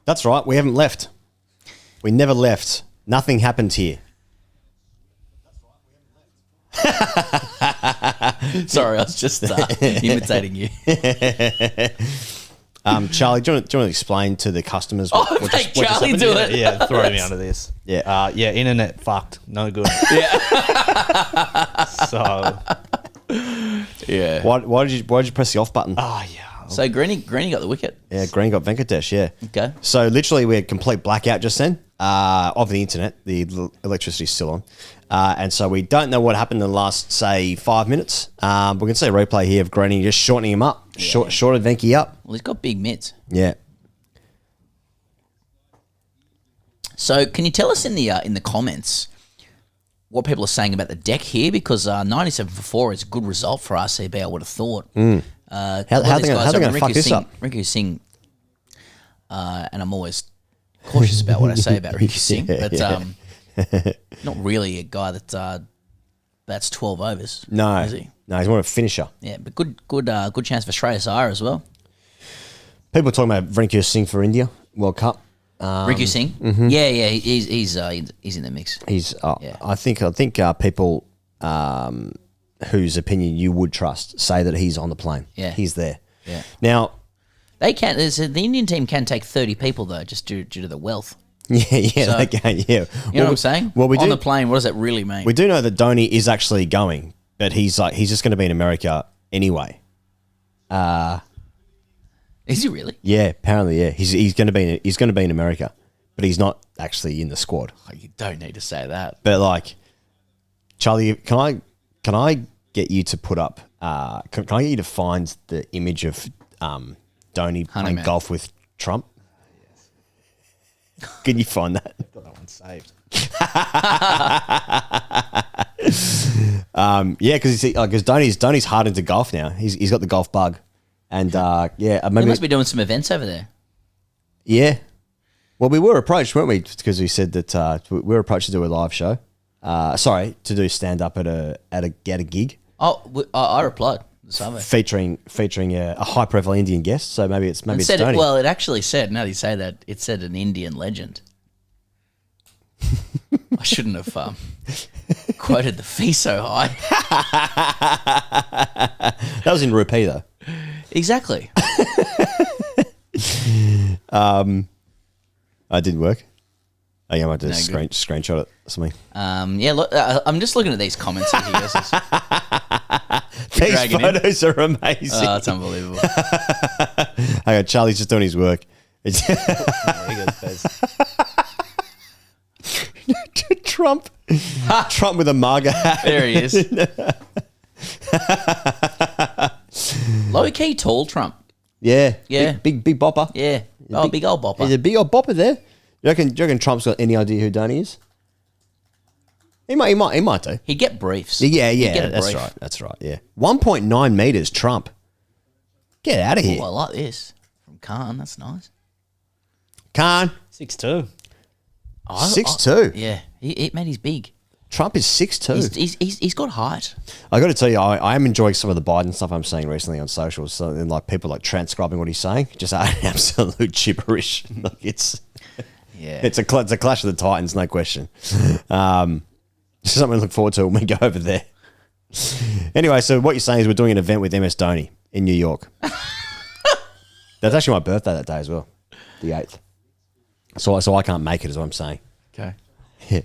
That's right. We haven't left. We never left. Nothing happened here. Sorry, I was just imitating you. Charlie, do you want to explain to the customers? Make Charlie do it. Yeah, throw me under this. Yeah. Internet fucked. No good. Yeah. So, Yeah. Why did you press the off button? So Greeny got the wicket. Yeah, Green got Venkatesh, yeah. Okay. So literally we had complete blackout just then of the internet. The electricity's still on. And so we don't know what happened in the last, say, 5 minutes. We can see a replay here of Greeny just shortening him up. Yeah. Shorted Venky up. Well, he's got big mitts. Yeah. So can you tell us in the comments what people are saying about the deck here? Because 97 for 4 is a good result for RCB, I would have thought. How they going to fuck this up? Rinku Singh, and I'm always cautious about what I say about Rinku Singh, but not really a guy that bats 12 overs. No, is he? No, he's more of a finisher. Yeah, but good chance for Shreyas Iyer as well. People are talking about Rinku Singh for India World Cup. Rinku Singh, yeah, he's in the mix. I think people whose opinion you would trust say that he's on the plane. Yeah, he's there. Yeah. Now they can. The Indian team can take 30 people though, just due to the wealth. Yeah, they can. Yeah, you know what I'm saying? Well, on the plane, what does that really mean? We do know that Dhoni is actually going, but he's just going to be in America anyway. Is he really? Yeah, apparently, yeah. He's going to be in America, but he's not actually in the squad. Oh, you don't need to say that. But like, Charlie, can I get you to put up? Can I get you to find the image of Dhoni playing golf with Trump? Can you find that? got that one saved. Because Dhoni's hard into golf now. He's got the golf bug, and He must be doing some events over there. Yeah. Well, we were approached, weren't we? Because we said that we were approached to do a live show. To do stand up at a gig. Oh, I replied. Featuring a high profile Indian guest, so maybe it's Dhoni. Well, it actually said. Now that you say that, it said an Indian legend. I shouldn't have quoted the fee so high. That was in rupee though. Exactly. It didn't work. Oh, yeah, I might just screenshot it or something. Look, I'm just looking at these comments here. These photos are amazing. Oh, it's unbelievable. Hang on, Charlie's just doing his work. Trump with a MAGA hat. There he is. Low key tall Trump. Yeah. Yeah. Big bopper. Yeah. Oh, big old bopper. He's a big old bopper there. Do you reckon Trump's got any idea who Dhoni is? He might do. He'd get briefs. Yeah. That's right. Yeah. 1.9 meters, Trump. Get out of here. I like this from Khan. That's nice. Khan 6'2". 6'2". Yeah, he's big. Trump is 6'2". He's got height. I got to tell you, I am enjoying some of the Biden stuff I'm seeing recently on socials. So, and like people like transcribing what he's saying, just absolute gibberish. Like it's a clash of the Titans, no question. Something to look forward to when we go over there. Anyway, so what you're saying is we're doing an event with MS Dhoni in New York. That's actually my birthday that day as well, the 8th. So I can't make it, is what I'm saying. Okay. Yeah.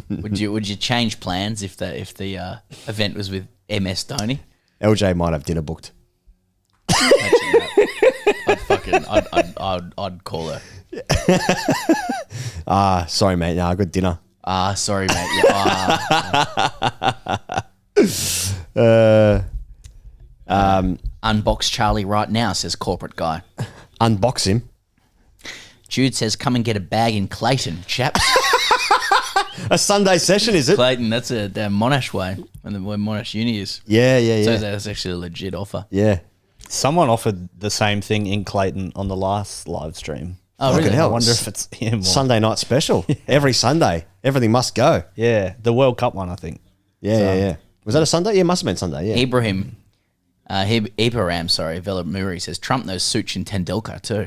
Would you change plans if the event was with MS Dhoni? LJ might have dinner booked. I'd call her. Sorry, mate. No, I got dinner. Sorry, mate. Unbox Charlie right now, says corporate guy. Unbox him. Jude says, come and get a bag in Clayton, chaps. A Sunday session, is it? Clayton, that's down Monash way, where Monash Uni is. Yeah. So that's actually a legit offer. Yeah. Someone offered the same thing in Clayton on the last live stream. Oh, really? Hell. I wonder if it's him. Or... Sunday night special. Yeah. Every Sunday. Everything must go. Yeah. The World Cup one, I think. Yeah. Was that a Sunday? Yeah, it must have been Sunday, yeah. Ibrahim Iparam, sorry, Vela Muri says Trump knows Suchin Tendulkar too.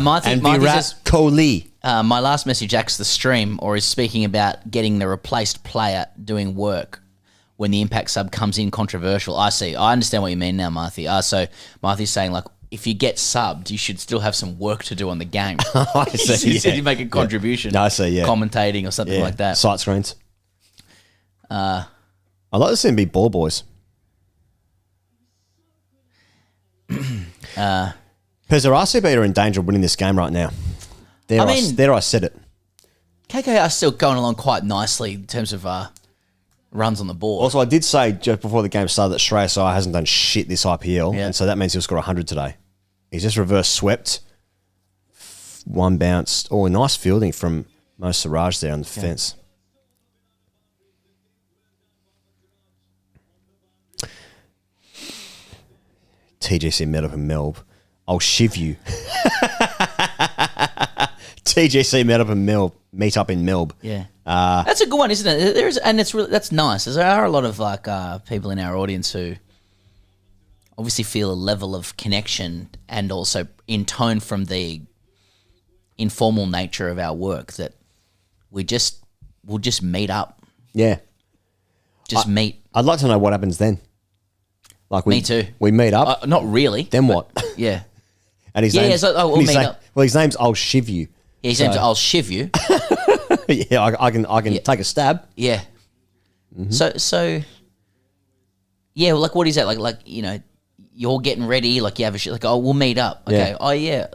Marty Virat says, Kohli. my last message acts the stream or is speaking about getting the replaced player doing work when the impact sub comes in controversial. I see. I understand what you mean now, Marty. So Marty's saying, like, if you get subbed, you should still have some work to do on the game. I see. You said you make a contribution. No, I see, yeah. Commentating or something like that. Sight screens. I'd like to see them be ball boys. Because the RCB are in danger of winning this game right now. There I said it. KKR are still going along quite nicely in terms of runs on the board. Also, I did say just before the game started that Shreyas Iyer hasn't done shit this IPL, Yeah. and so that means he'll score 100 today. He's just reverse swept, one bounce. Oh, nice fielding from Mo Siraj there on the fence. TGC met up in Melb. I'll shiv you. TGC met up in Melb. Meet up in Melb. Yeah, that's a good one, isn't it? There's, and it's really, that's nice. There are a lot of like people in our audience who obviously feel a level of connection and also in tone from the informal nature of our work that we'll just meet up. Yeah. Meet. I'd like to know what happens then. Like Me too. We meet up. Not really. Then what? Yeah. And his Yeah, name's, so, we'll and his meet name- up. Well, his name's I'll shiv you. Yeah, his name's I'll shiv you. Yeah, I can take a stab. Yeah. So yeah, well, like what is that? Like you know, you're getting ready, like you have a shit, like, oh, we'll meet up. Okay. Yeah. Oh yeah.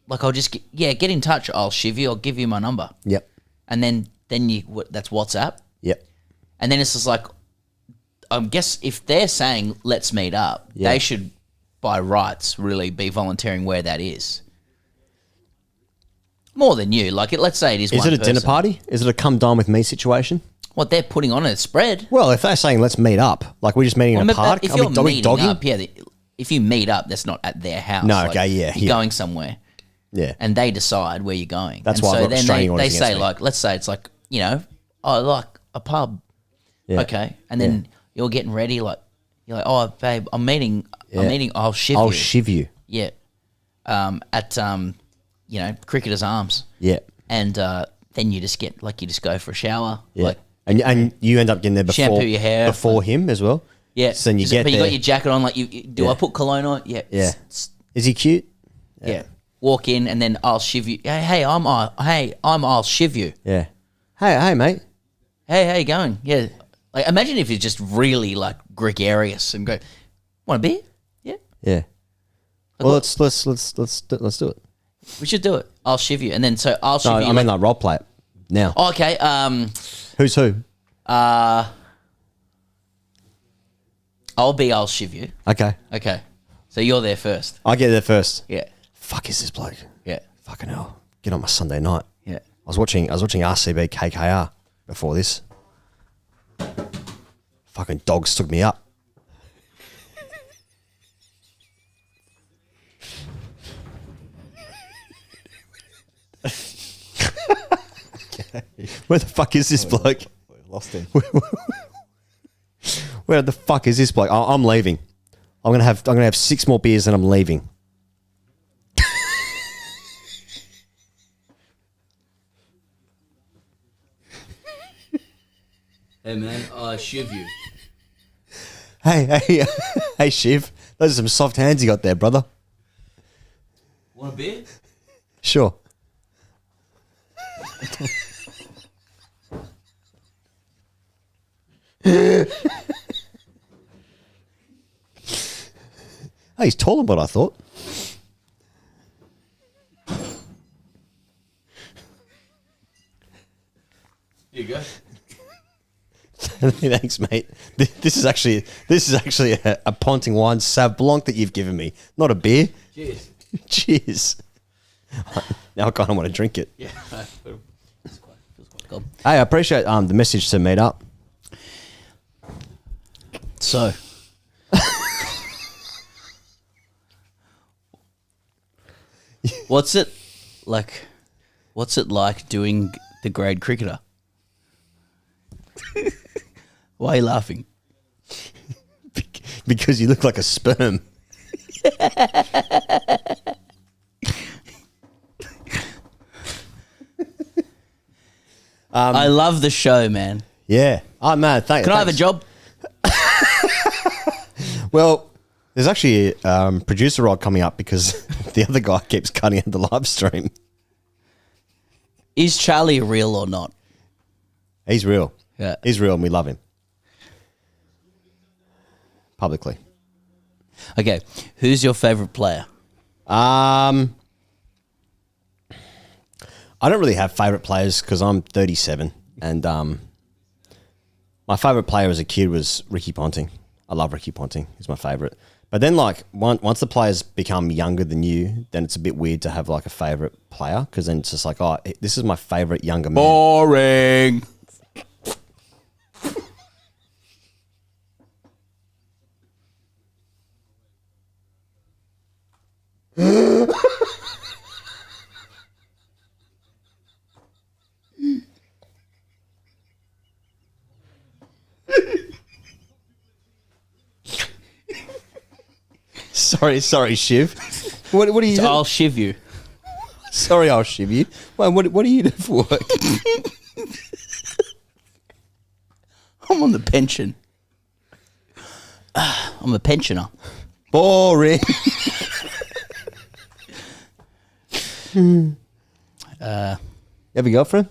Like I'll just get in touch. I'll shiv you. I'll give you my number. Yep. And then that's WhatsApp. Yep. And then it's just like, I guess if they're saying let's meet up, Yeah. they should by rights really be volunteering where that is. More than you. Like, let's say it is Is one it a dinner person. party? Is it a come dine with me situation? What they're putting on a spread. Well, if they're saying let's meet up, like we're just meeting in a park, If are you're we meeting dogging? up, if you meet up, that's not at their house. No, Like, okay, yeah, You're yeah. going somewhere, Yeah. and they decide where you're going. That's and why I've got then restraining they orders say, against me. like, let's say it's like, you know, oh, like a pub. Yeah. Okay. And then you're getting ready, like, you're like, oh, babe, I'm meeting, I'll shiv I'll you. shiv you. Yeah. At, you know, Cricketer's Arms. Yeah. And then you just go for a shower. Yeah. Like, and you end up getting there before Shampoo your hair. before him as well. yeah. So then you get but you there. got your jacket on, like, do Yeah. I put cologne on? Yeah. Yeah. Is he cute? Yeah. Walk in and then I'll shiv you. Hey, I'll shiv you. Yeah. Hey, mate. Hey, how you going? Yeah. Like, imagine if you're just really like gregarious and go, want a beer? Yeah. Yeah. Well, let's do it. We should do it. I'll shiv you. And then so I'll shiv No, you. I mean like role play it now. Oh, okay. Who's who? I'll shiv you. Okay. Okay. So you're there first. I get there first. Yeah. Fuck is this bloke? Yeah. Fucking hell. Get on my Sunday night. Yeah. I was watching RCB KKR before this. Fucking dogs took me up. Where the fuck is this bloke? Lost him. Where the fuck is this bloke? I'm leaving. I'm gonna have 6 more beers and I'm leaving. Hey man, I'll shiv you. Hey, hey, Shiv. Those are some soft hands you got there, brother. Want a beer? Sure. Hey, he's taller than what I thought. Here you go. Thanks, mate. This is actually a Ponting wine Sauv Blanc that you've given me, not a beer. Cheers. Cheers. Now I kind of want to drink it. Yeah. Feels quite cold. Hey, I appreciate the message to meet up. So. What's it like doing the grade cricketer? Why are you laughing? because you look like a sperm. I love the show, man. Yeah. Oh, man. Can I have a job? Well, there's actually a producer rod coming up because the other guy keeps cutting into the live stream. Is Charlie real or not? He's real. Yeah. He's real and we love him. Publicly. Okay. Who's your favourite player? I don't really have favourite players because I'm 37 and my favourite player as a kid was Ricky Ponting. I love Ricky Ponting. He's my favourite. But then like once the players become younger than you, then it's a bit weird to have like a favourite player because then it's just like, oh, this is my favourite younger man. Boring. Sorry, Shiv. What are you? I'll shiv you. Sorry, I'll shiv you. Well, what do you do for work? I'm on the pension. I'm a pensioner. Boring. Uh, You have a girlfriend?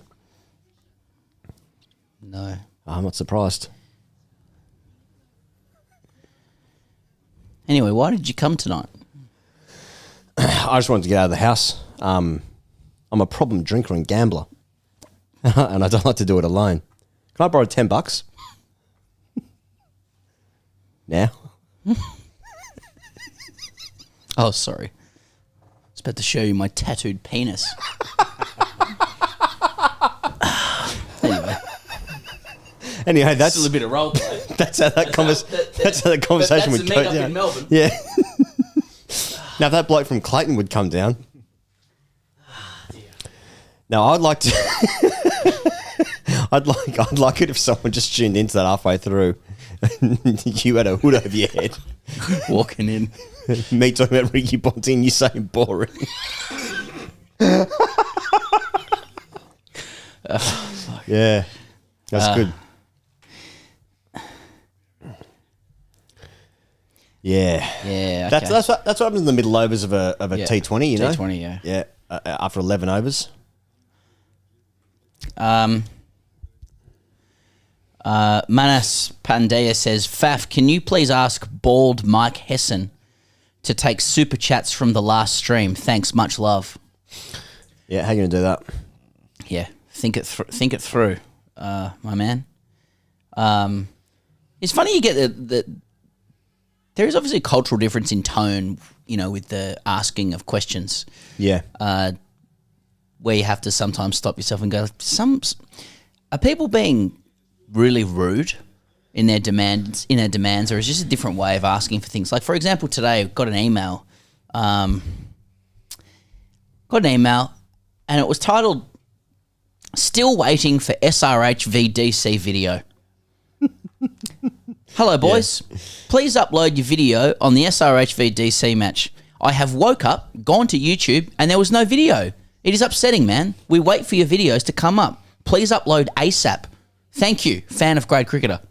No. I'm not surprised. Anyway, why did you come tonight? I just wanted to get out of the house. I'm a problem drinker and gambler, and I don't like to do it alone. Can I borrow $10? Now? Oh, sorry. I was about to show you my tattooed penis. Anyway, that's Still a bit of role play. that's how that conversation would go down. in Melbourne. Yeah. Now, if that bloke from Clayton would come down. Now, I'd like to. I'd like it if someone just tuned into that halfway through. You had a hood over your head. Walking in. Me talking about Ricky Ponting, you saying boring. Yeah, that's good. Yeah, Yeah, okay. that's what happens in the middle overs of a Yeah. T20. You know, T20, yeah. yeah. After 11 overs. Manas Pandya says, Faf, can you please ask bald Mike Hessen to take super chats from the last stream? Thanks, much love. Yeah, how are you gonna do that? Yeah, think it through, my man. It's funny you get the there is obviously a cultural difference in tone, you know, with the asking of questions. Yeah, Where you have to sometimes stop yourself and go, are people being really rude in their demands, or is it just a different way of asking for things? Like, for example, today I got an email, and it was titled, Still Waiting for SRH v DC Video. Hello, boys. Yeah. Please upload your video on the SRH v DC match. I have woke up, gone to YouTube, and there was no video. It is upsetting, man. We wait for your videos to come up. Please upload ASAP. Thank you, fan of grade cricketer.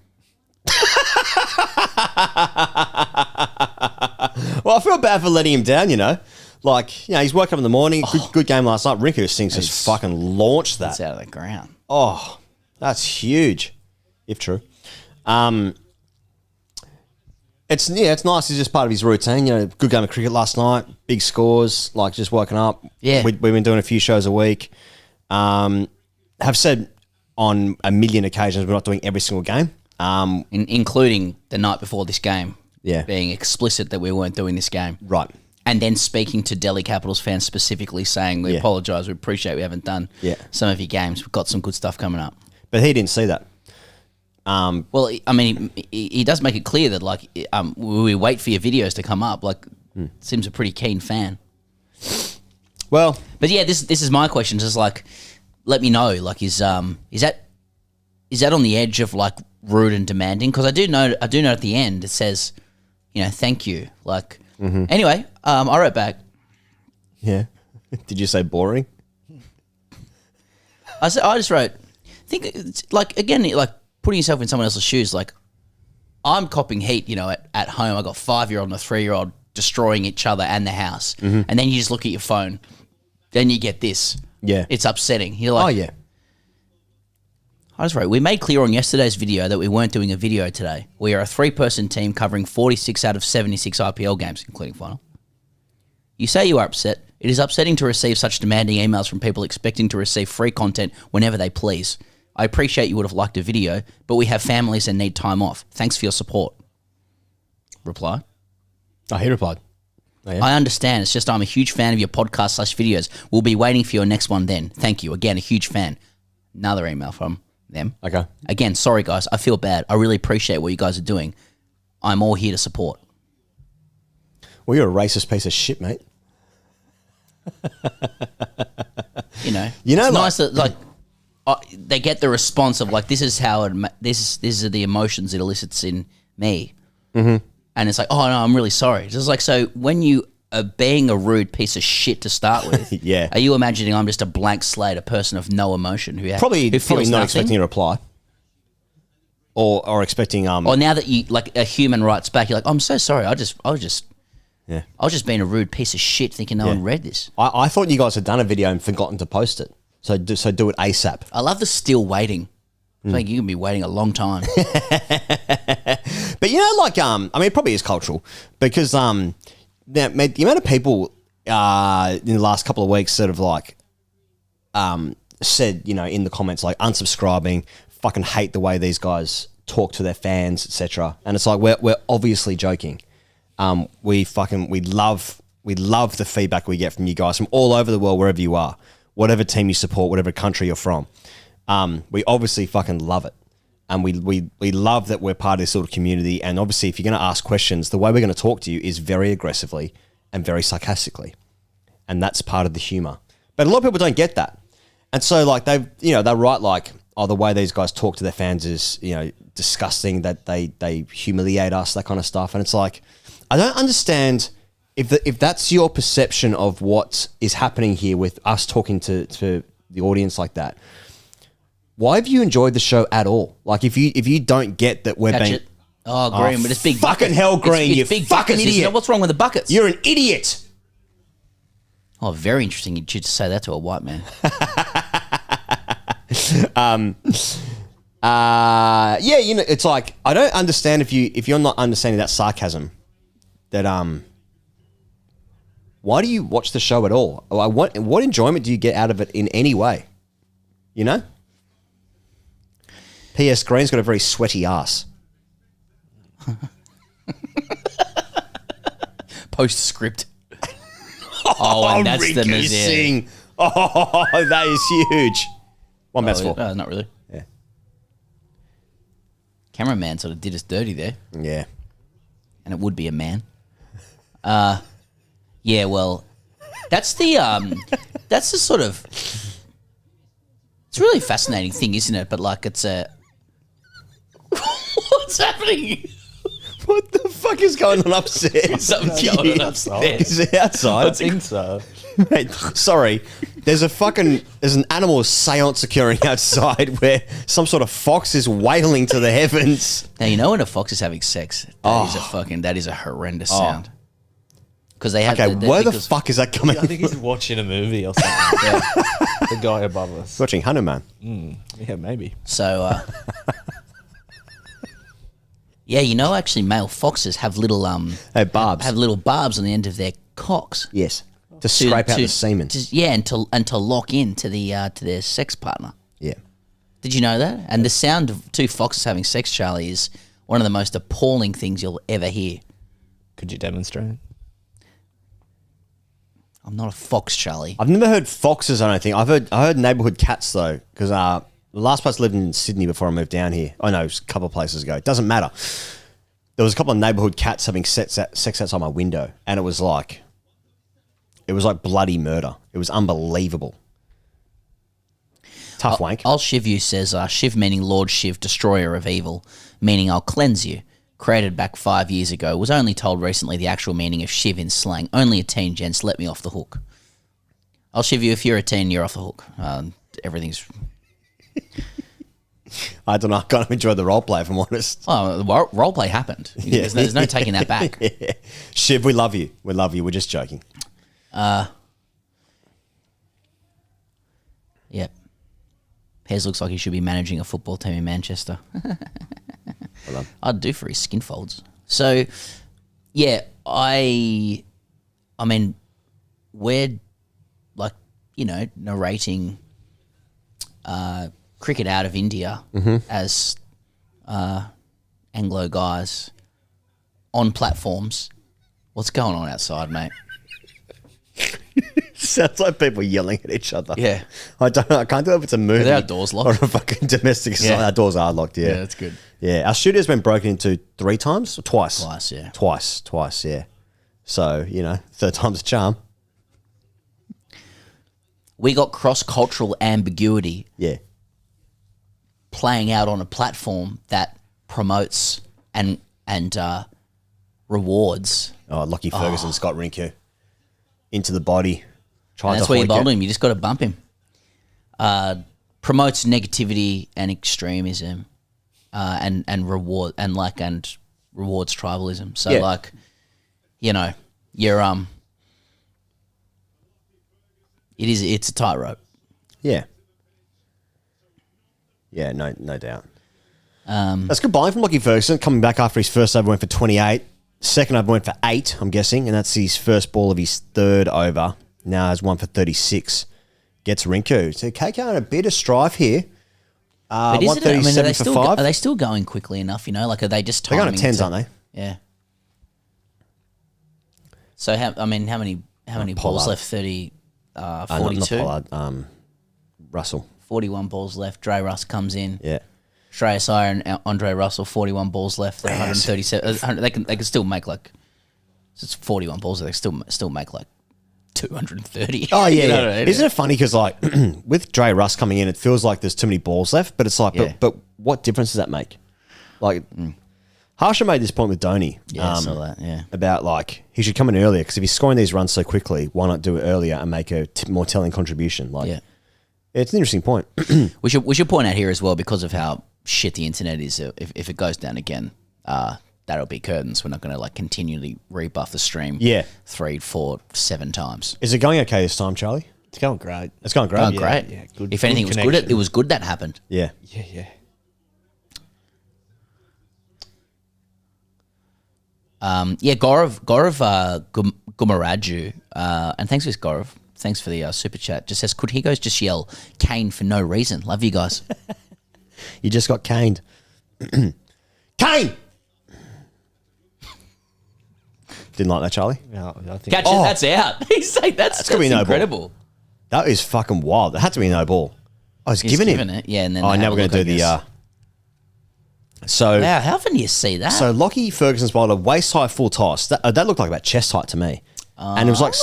well, I feel bad for letting him down, you know. Like, you know, he's woke up in the morning, good game last night. Rinku Singh's just fucking launched that. It's out of the ground. Oh, that's huge, if true. It's nice. It's just part of his routine. You know, good game of cricket last night, big scores, like just woken up. Yeah. We've been doing a few shows a week. Have said on a million occasions we're not doing every single game. Including the night before this game. Yeah. Being explicit that we weren't doing this game. Right. And then speaking to Delhi Capitals fans specifically saying, we apologise, we appreciate we haven't done some of your games. We've got some good stuff coming up. But he didn't see that. Well, I mean, he does make it clear that, like, we wait for your videos to come up. Like, seems a pretty keen fan. Well, but yeah, this is my question. Just like, let me know. Like, is that on the edge of like rude and demanding? Because I do know at the end it says, thank you. Like, anyway, I wrote back. Yeah. Did you say boring? I just wrote, think, it's like, again, like putting yourself in someone else's shoes. Like, I'm copping heat, at home. I got 5-year-old and a 3-year-old destroying each other and the house. And then you just look at your phone. Then you get this. Yeah. It's upsetting. You're like, Oh, yeah. I just wrote, we made clear on yesterday's video that we weren't doing a video today. We are a 3-person team covering 46 out of 76 IPL games, including final. You say you are upset. It is upsetting to receive such demanding emails from people expecting to receive free content whenever they please. I appreciate you would have liked a video, but we have families and need time off. Thanks for your support. Reply. Oh, he replied. Oh, yeah. I understand. It's just I'm a huge fan of your podcast/videos. We'll be waiting for your next one then. Thank you. Again, a huge fan. Another email from them. Okay. Again, sorry guys. I feel bad. I really appreciate what you guys are doing. I'm all here to support. Well, you're a racist piece of shit, mate. It's nice that they get the response of like, this is how this are the emotions it elicits in me, and it's like, oh no, I'm really sorry. It's just like, so when you are being a rude piece of shit to start with, Yeah. are you imagining I'm just a blank slate, a person of no emotion who Probably feels not nothing? expecting a reply, or expecting Or now that you like a human writes back, you're like, I'm so sorry. I was just being a rude piece of shit, thinking no one read this. I thought you guys had done a video and forgotten to post it. So do it ASAP. I love the still waiting. I think you can be waiting a long time. But it probably is cultural because the amount of people in the last couple of weeks sort of like said, in the comments, like, unsubscribing, fucking hate the way these guys talk to their fans, etc. And it's like, we're obviously joking. We love the feedback we get from you guys from all over the world, wherever you are, whatever team you support, whatever country you're from. We obviously fucking love it. And we love that we're part of this sort of community. And obviously, if you're going to ask questions, the way we're going to talk to you is very aggressively and very sarcastically. And that's part of the humor. But a lot of people don't get that. And so like they write like, oh, the way these guys talk to their fans is, disgusting, that they humiliate us, that kind of stuff. And it's like, I don't understand if that's your perception of what is happening here with us talking to the audience like that. Why have you enjoyed the show at all? Like, if you don't get that we're Catch being... it. Oh, Green, but it's big fucking buckets. hell, Green, It's you big fucking buckets, isn't idiot. it? What's wrong with the buckets? You're an idiot. Oh, very interesting. You should say that to a white man. It's like, I don't understand if you're not understanding that sarcasm, that why do you watch the show at all? What enjoyment do you get out of it in any way? P.S. Green's got a very sweaty ass. Postscript. Oh, and that's the museum. Oh, that is huge. One mouthful. No, not really. Yeah. Cameraman sort of did us dirty there. Yeah. And it would be a man. Yeah, well, that's the sort of, it's a really fascinating thing, isn't it? But like, it's a, what's happening? What the fuck is going on upstairs? Something's going on upstairs. Is it outside? I think so. Mate, sorry. There's an animal seance occurring outside where some sort of fox is wailing to the heavens. Now, when a fox is having sex, that is a horrendous sound. Because they have where the fuck is that coming I from? think he's watching a movie or something. Yeah. The guy above us. Watching Hanuman. Yeah, maybe. So, yeah, actually, male foxes have little barbs. have little barbs on the end of their cocks. Yes. To scrape out the semen. And to lock in to their sex partner. Yeah. Did you know that? And the sound of two foxes having sex, Charlie, is one of the most appalling things you'll ever hear. Could you demonstrate? I'm not a fox, Charlie. I've never heard foxes, I don't think. I heard neighbourhood cats, though, because the last place I lived in Sydney before I moved down here. Oh, no, it was a couple of places ago. It doesn't matter. There was a couple of neighbourhood cats having sex outside my window, and it was like bloody murder. It was unbelievable. Tough wank. I'll Shiv you says, Shiv meaning Lord Shiv, destroyer of evil, meaning I'll cleanse you. created back 5 years ago, was only told recently the actual meaning of shiv in slang. Only a teen, gents, let me off the hook. I'll shiv you if you're a teen, you're off the hook. Everything's... I don't know. I kind of enjoyed the role play, if I'm honest. Oh, the role play happened. Yeah. There's no taking that back. Yeah. Shiv, we love you. We love you. We're just joking. Yep. Pez looks like he should be managing a football team in Manchester. Well done. I'd do for his skin folds. So, yeah, I mean, we're like, narrating cricket out of India as Anglo guys on platforms. What's going on outside, mate? Sounds like people yelling at each other. Yeah. I can't tell if it's a movie. Are our doors locked? Or a fucking domestic site. Our doors are locked, yeah. Yeah, that's good. Yeah. Our studio's been broken into 3 times or twice? Twice, yeah. Twice, yeah. So, third time's a charm. We got cross-cultural ambiguity Yeah. playing out on a platform that promotes and rewards. Oh, Lockie Ferguson, Scott Rinku. Into the body. And that's where you bowl him. You just got to bump him. Promotes negativity and extremism, and rewards tribalism. So you're it's a tightrope. Yeah. Yeah, no doubt. That's good bowling from Lockie Ferguson. Coming back after his first over went for 28. Second over went for 8, I'm guessing, and that's his first ball of his third over. Now has 1 for 36. Gets Rinku. So KKR on a bit of strife here. But isn't it, 137 for 5. Are they still going quickly enough? Like, are they just They're timing? going to 10s, aren't they? Yeah. So how many balls left? 30, 42. Not Pollard. Russell. 41 balls left. Dre Russ comes in. Yeah. Shreyas Iyer and Andre Russell, 41 balls left. They're 137. They can still make it's 41 balls. They still make 230. Oh, yeah. You know what I mean? Isn't it funny? Because, with Dre Russ coming in, it feels like there's too many balls left. But it's like, but what difference does that make? Harsha made this point with Dhoni. Yeah, I saw that, yeah. About, he should come in earlier. Because if he's scoring these runs so quickly, why not do it earlier and make a more telling contribution? Yeah. It's an interesting point. We should point out here as well, because of how shit the internet is, if it goes down again, that'll be curtains. We're not going to continually rebuff the stream 3, 4, 7 times. Is it going okay this time, Charlie? It's going great. It's going great. Going great. Yeah, good. If anything, Good it was good that happened. Yeah. Yeah. Gaurav Gumaraju, and thanks for this, Gaurav. Thanks for the super chat. Just says, could Higgos just yell Kane for no reason? Love you guys. You just got caned. Kane! Didn't like that, Charlie? No, I think Catch it, that's out. He's saying that's gonna be no ball. incredible. That is fucking wild. That had to be no ball. I was He's giving given him. it, yeah. And then Now we're going to do the... Wow, how often do you see that? So Lockie Ferguson's bowled a waist high full toss. That looked like about chest height to me. And it was like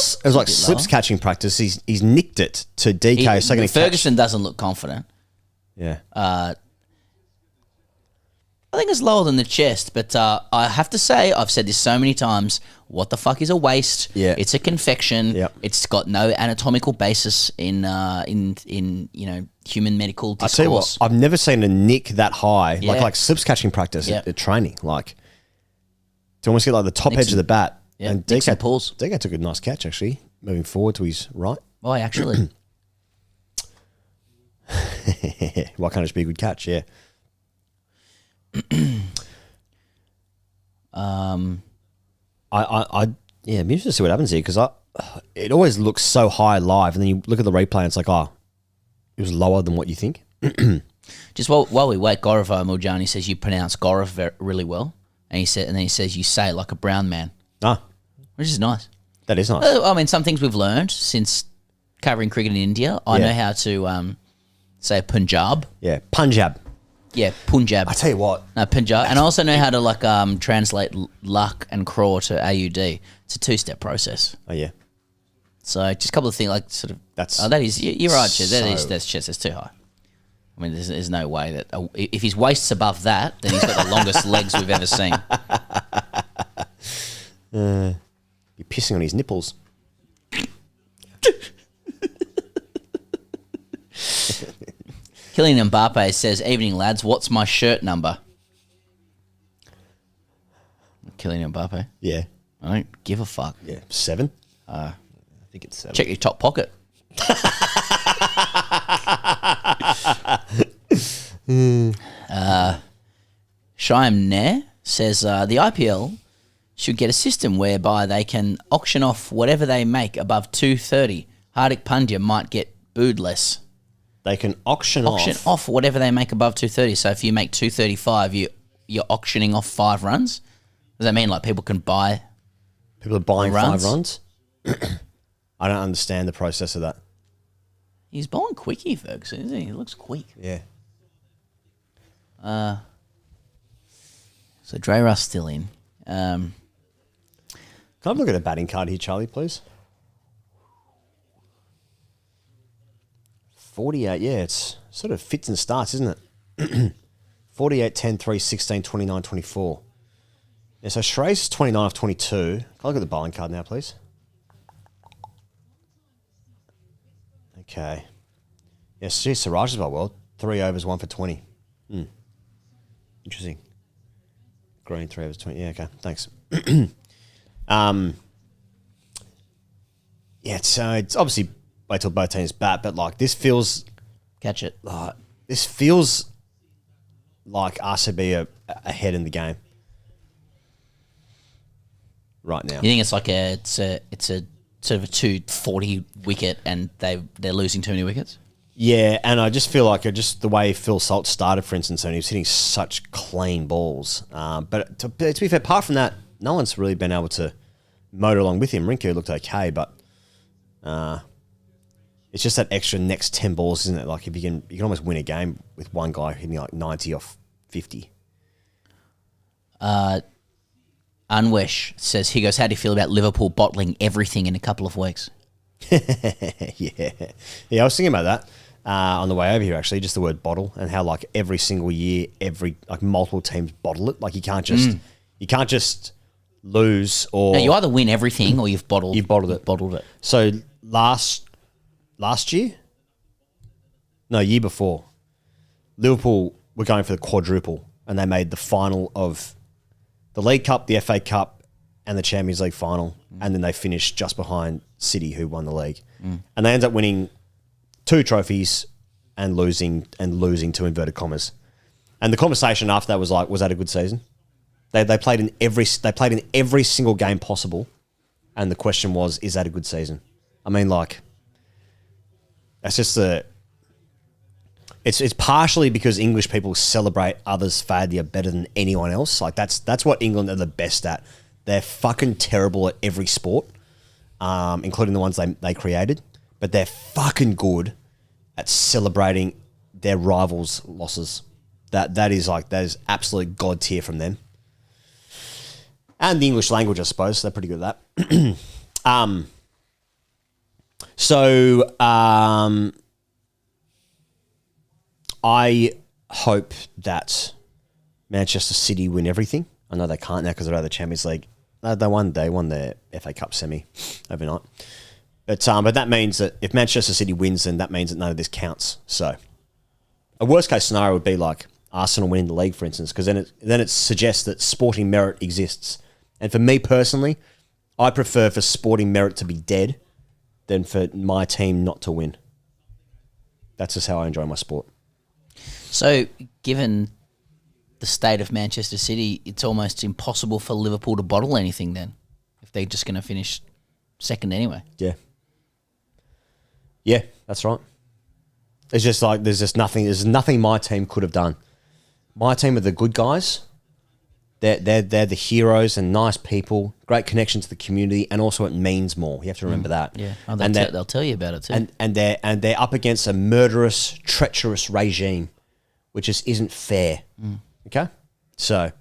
slips catching practice. He's nicked it to DK. So Ferguson doesn't look confident. Yeah. I think it's lower than the chest, but I have to say, I've said this so many times, what the fuck is a waist? Yeah. It's a confection. Yep. It's got no anatomical basis in human medical discourse. I tell you what, I've never seen a nick that high, Yeah. like slips catching practice Yep. at training. To almost get the top edge of the bat. Yeah, And nicks and pulls. DK took a nice catch, actually, moving forward to his right. Oh, actually. Why can't it just be a good catch? Yeah. I'd be interested to see what happens here, because it always looks so high live, and then you look at the replay and it's like, it was lower than what you think. Just while we wait, Gaurav Muljani says you pronounce Gaurav really well, and then he says you say it like a brown man, which is nice. That is nice. I mean, some things we've learned since covering cricket in India. I know how to say Punjab. Yeah, Punjab. Yeah, Punjab. I tell you what. No, Punjab. And I also know how to translate luck and craw to AUD. It's a 2-step process. Oh, yeah. So just a couple of things That's that is, you're right, Chez. so- That's too high. I mean, there's no way that if his waist's above that, then he's got the longest legs we've ever seen. You're pissing on his nipples. Kylian Mbappe says, "Evening lads, what's my shirt number?" Kylian Mbappe. Yeah. I don't give a fuck. Yeah. 7? I think it's 7. Check your top pocket. Shyam Nair says the IPL should get a system whereby they can auction off whatever they make above 230. Hardik Pandya might get booed less. They can auction off whatever they make above 230. So if you make 235, you're auctioning off 5 runs. Does that mean like people can buy? People are buying runs? 5 runs? I don't understand the process of that. He's bowling quickie, Ferguson, isn't he? He looks quick. Yeah. So Dre Russ still in. Can I have a look at the batting card here, Charlie, please? 48, yeah, it's sort of fits and starts, isn't it? 48, 10, 3, 16, 29, 24. Yeah, so Shreyas is 29 of 22. Can I look at the bowling card now, please? Okay. Yeah, Siraj as well. 3 overs, 1 for 20. Interesting. Green, 3 overs, 20. Yeah, okay, thanks. Yeah, so it's obviously wait till both teams bat, but like this feels Catch it. like RCB are ahead in the game right now. You think it's like it's a sort of a 240 wicket and they're losing too many wickets? Yeah, and I just feel like the way Phil Salt started, for instance, and he was hitting such clean balls. But to be fair, apart from that, no one's really been able to motor along with him. Rinko looked okay, but it's just that extra next 10 balls, isn't it? Like if you can almost win a game with one guy hitting like 90 off 50. Unwish says, he goes, how do you feel about Liverpool bottling everything in a couple of weeks? Yeah, I was thinking about that on the way over here, actually, just the word bottle and how like every single year, multiple teams bottle it. Like you can't just lose or... No, you either win everything or you've bottled it. So last year? No, year before, Liverpool were going for the quadruple and they made the final of the League Cup, the FA Cup and the Champions League final, and then they finished just behind City, who won the league. And they ended up winning 2 trophies and losing to inverted commas. And the conversation after that was like, was that a good season? They played in every single game possible, and the question was, is that a good season? I mean, like, that's just it's partially because English people celebrate others' failure better than anyone else. Like that's what England are the best at. They're fucking terrible at every sport, including the ones they created, but they're fucking good at celebrating their rivals' losses. That is absolute god tier from them. And the English language, I suppose. They're pretty good at that. I hope that Manchester City win everything. I know they can't now because they're out of the Champions League. They won their FA Cup semi overnight. But that means that if Manchester City wins, then that means that none of this counts. So a worst case scenario would be like Arsenal winning the league, for instance, because then it suggests that sporting merit exists. And for me personally, I prefer for sporting merit to be dead than for my team not to win. That's just how I enjoy my sport. So, given the state of Manchester City, it's almost impossible for Liverpool to bottle anything then, if they're just going to finish second anyway. Yeah. Yeah, that's right. It's just like there's nothing my team could have done. My team are the good guys. They're the heroes and nice people, great connection to the community, and also it means more. You have to remember that. Yeah, they'll tell you about it too. And they're up against a murderous, treacherous regime, which just isn't fair. Okay, so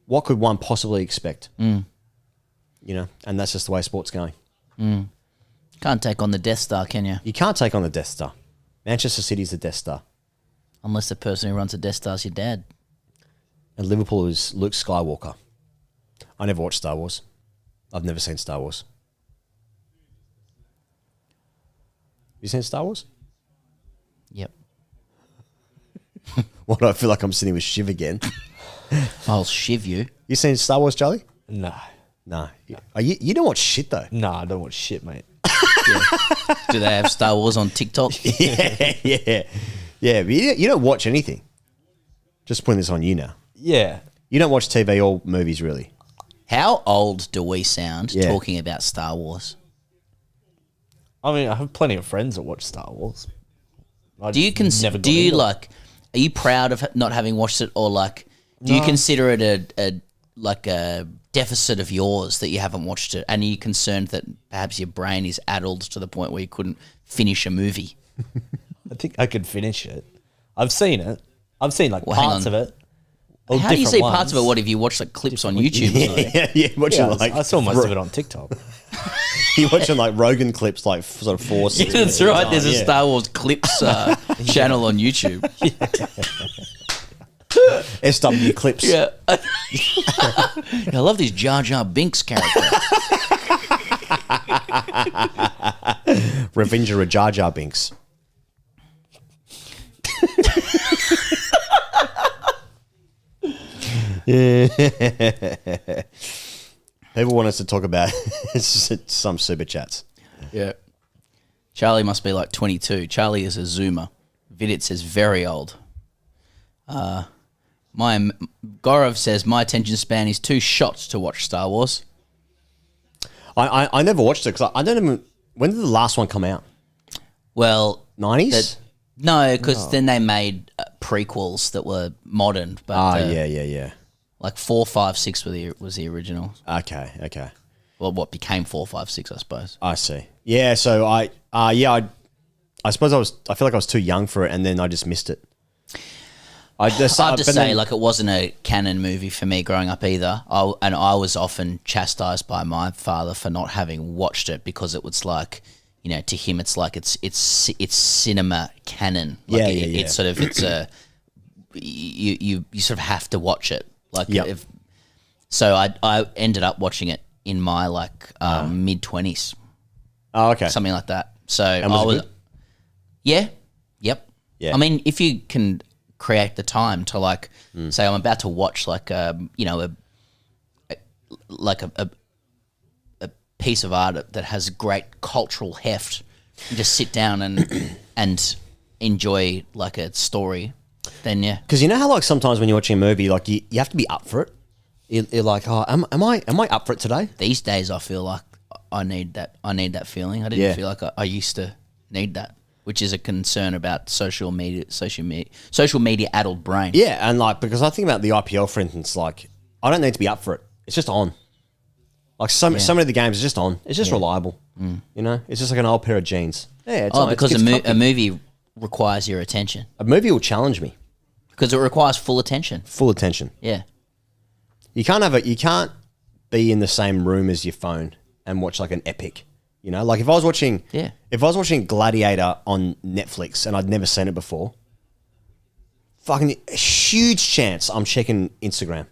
what could one possibly expect? You know, and that's just the way sport's going. Can't take on the Death Star, can you? You can't take on the Death Star. Manchester City's the Death Star. Unless the person who runs the Death Star's your dad. And Liverpool is Luke Skywalker. I never watched Star Wars. I've never seen Star Wars. You seen Star Wars? Yep. Why do I feel like I'm sitting with Shiv again? I'll shiv you. You seen Star Wars, Charlie? No. No. You don't watch shit, though. No, I don't watch shit, mate. Do they have Star Wars on TikTok? Yeah. Yeah, but you don't watch anything. Just putting this on you now. Yeah. You don't watch TV or movies, really. How old do we sound Yeah. talking about Star Wars? I mean, I have plenty of friends that watch Star Wars. Do you never got do you into it. like? Are you proud of not having watched it, or like? Do you consider it a deficit of yours that you haven't watched it, and are you concerned that perhaps your brain is addled to the point where you couldn't finish a movie? I think I could finish it. I've seen it. I've seen like Well, hang parts on. of it. Or How do you different see parts of it? ones. What if you watch like clips on YouTube? or something? Yeah, watching Yeah, like I saw most of it on TikTok. You're watching like Rogan clips, like sort of 4 6 Yeah, that's right. There's a yeah. Star Wars clips channel on YouTube. SW clips. Yeah. I love this Jar Jar Binks character. Revenger of Jar Jar Binks. People want us to talk about some super chats. Yeah. Charlie must be like 22. Charlie is a Zoomer. Vidit says very old. Gaurav says my attention span is too short to watch Star Wars. I never watched it because I don't even. When did the last one come out? Well, 90s? no, because then they made prequels that were modern. But Yeah. like 4, 5, 6 was the original. Okay. Well, what became 4, 5, 6, I suppose. I see. Yeah, so I suppose I feel like I was too young for it, and then I just missed it. I have to say, like, it wasn't a canon movie for me growing up either. And I was often chastised by my father for not having watched it because it was like, you know, to him it's like it's cinema canon. Like Yeah. It's sort of you sort of have to watch it. Like so I ended up watching it in my like mid 20s. Oh, okay. Something like that. So was I it was good? Yeah. Yep. Yeah. I mean, if you can create the time to like say I'm about to watch like a piece of art that has great cultural heft, and just sit down and enjoy like a story, then yeah. Because you know how like sometimes when you're watching a movie, like you have to be up for it. You're like, oh, am I up for it today? These days I feel like I need that feeling. I didn't Yeah. feel like I used to need that, which is a concern about social media addled brain. Yeah, and like because I think about the IPL, for instance, like I don't need to be up for it. It's just on. Like so many of the games are just on. It's just reliable. You know, it's just like an old pair of jeans. Yeah, it's on. Because It's comfy. a movie requires your attention. A movie will challenge me. Because it requires full attention. Full attention. Yeah. You can't be in the same room as your phone and watch like an epic. You know, like if I was watching Gladiator on Netflix and I'd never seen it before, fucking a huge chance I'm checking Instagram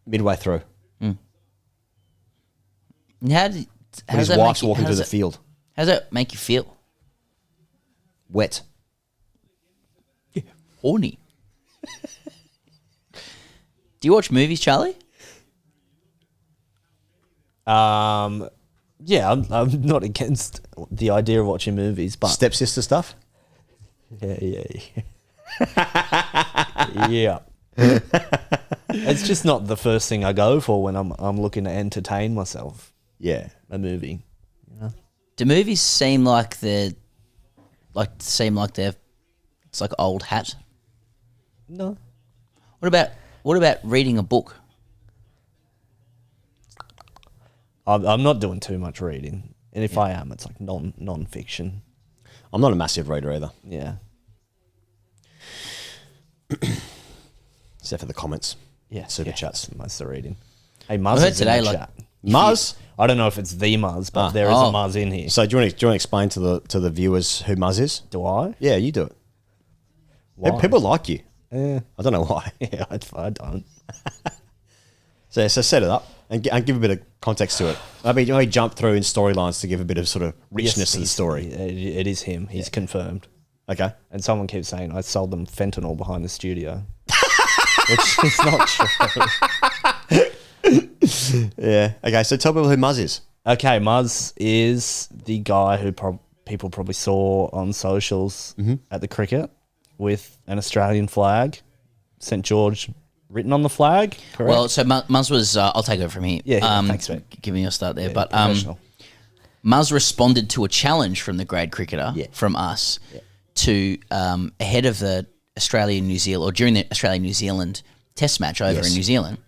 midway through. And how When does his that wife's make you, walking how through does the field. How does that make you feel? Wet. Horny. Do you watch movies, Charlie? Yeah, I'm not against the idea of watching movies, but Stepsister stuff? yeah. Yeah. It's just not the first thing I go for when I'm looking to entertain myself. Yeah. A movie. Do movies seem like they're it's like old hat? No. What about reading a book? I'm not doing too much reading, and if I am, it's like non-fiction. I'm not a massive reader either, Yeah. except for the comments. Yeah. Super chats. That's most of the reading. Hey, Muzz I heard is in today, the like- chat. Muzz? I don't know if it's the Muzz, but there is a Muzz in here. So do you want to explain to the viewers who Muzz is? Do I? Yeah, you do it. Why? People like you. Yeah. I don't know why. Yeah, I don't. So set it up and give a bit of context to it. Maybe jump through in storylines to give a bit of sort of richness to the story. It is him. He's confirmed. Okay. And someone keeps saying I sold them fentanyl behind the studio, which is not true. Yeah. Okay. So tell people who Muzz is. Okay, Muzz is the guy who people probably saw on socials at the cricket with an Australian flag, St George written on the flag. Correct. Well, so Muzz was. I'll take over from here. Yeah, thanks, mate. Give me a start there, Yeah, but professional. Muzz responded to a challenge from the grade cricketer from us to ahead of the Australia-New Zealand or during the Australia-New Zealand Test match over in New Zealand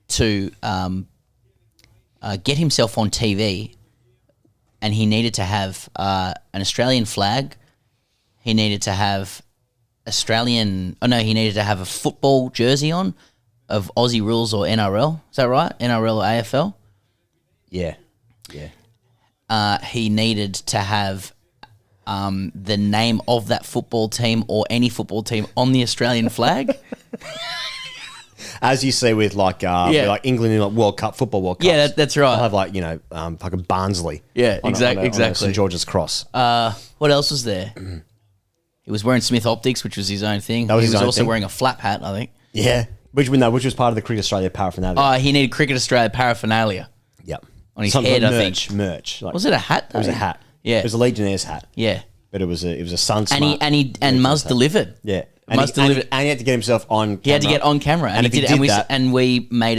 to get himself on TV, and he needed to have an Australian flag. He needed to have he needed to have a football jersey on of Aussie rules or NRL. Is that right? NRL or AFL? Yeah. Yeah. He needed to have the name of that football team or any football team on the Australian flag. As you see with like England in like World Cup, football World Cups. Yeah, that's right. They'll have like, fucking Barnsley. Yeah, on exactly. St George's Cross. What else was there? He was wearing Smith Optics, which was his own thing. That was he his was own also thing. wearing a flap hat, I think. Yeah. Which was part of the Cricket Australia paraphernalia. He needed Cricket Australia paraphernalia Yep. on his Something head, like I think. Merch. Like, Was it a hat, though? It was a hat. Yeah. It was a Legionnaire's hat. Yeah. But it was a sun And Muzz delivered. Yeah. Muzz delivered. And he had to get himself on camera. He had to get on camera, And if he did that- and we made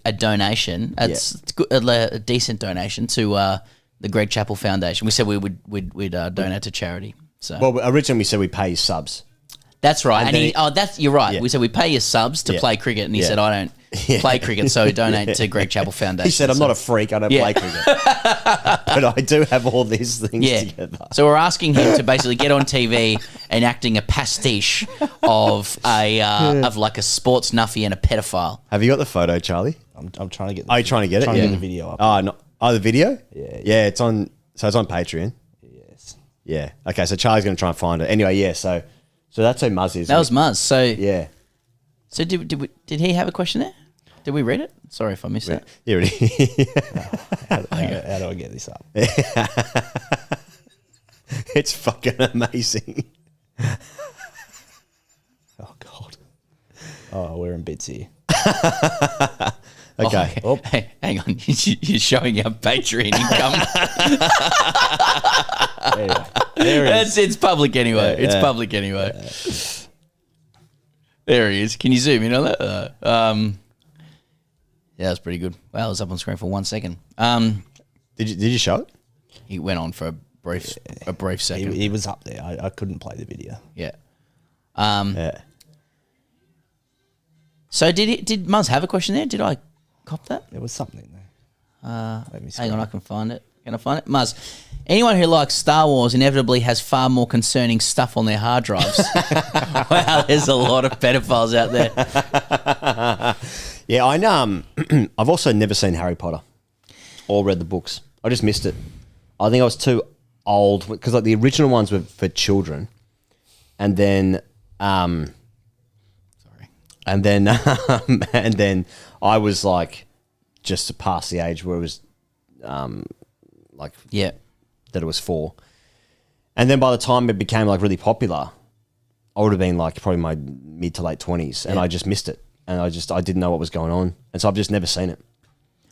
a donation. It's good, a decent donation to the Greg Chappell Foundation. We said we'd donate to charity. So Well, originally we said we pay his subs. that's right. and then You're right. Yeah. We said we pay your subs to Yeah. play cricket, and he Yeah. said I don't play cricket, so donate to Greg Chappell Foundation. He said, I'm not a freak, I don't play cricket. But I do have all these things together. So we're asking him to basically get on TV enacting a pastiche of like a sports nuffy and a pedophile. Have you got the photo, Charlie? I'm trying to get. Are you trying to get it? Trying Yeah. to get the video up. Oh, no. Oh, the video? Yeah. Yeah, it's on Patreon. Yes. Yeah. Okay, so Charlie's going to try and find it. Anyway, yeah, so that's who Muzz is. That was Muzz. So Yeah. So did he have a question there? Did we read it? Sorry if I missed that. Here it is. How do I get this up? It's fucking amazing. Oh God. Oh, we're in bits here. Okay. Oh, hey, hang on. You're showing our Patreon income. There it is. It's public anyway. It's public anyway. There he is. Can you zoom in on that? Yeah, that's pretty good. Wow, it was up on screen for 1 second. Did you show it? He went on for a brief second. He was up there. I couldn't play the video. Yeah. Yeah. So did Muzz have a question there? Did I cop that? There was something there. Let me Hang on, I can find it. Can I find it? Muzz, anyone who likes Star Wars inevitably has far more concerning stuff on their hard drives. Wow, there's a lot of pedophiles out there. Yeah, I know. I've also never seen Harry Potter or read the books. I just missed it. I think I was too old because like the original ones were for children, and then Sorry. and then I was like just past the age where it was like Yeah. that it was for. And then by the time it became like really popular, I would have been like probably my mid to late 20s, and I just missed it. And I didn't know what was going on. And so I've just never seen it.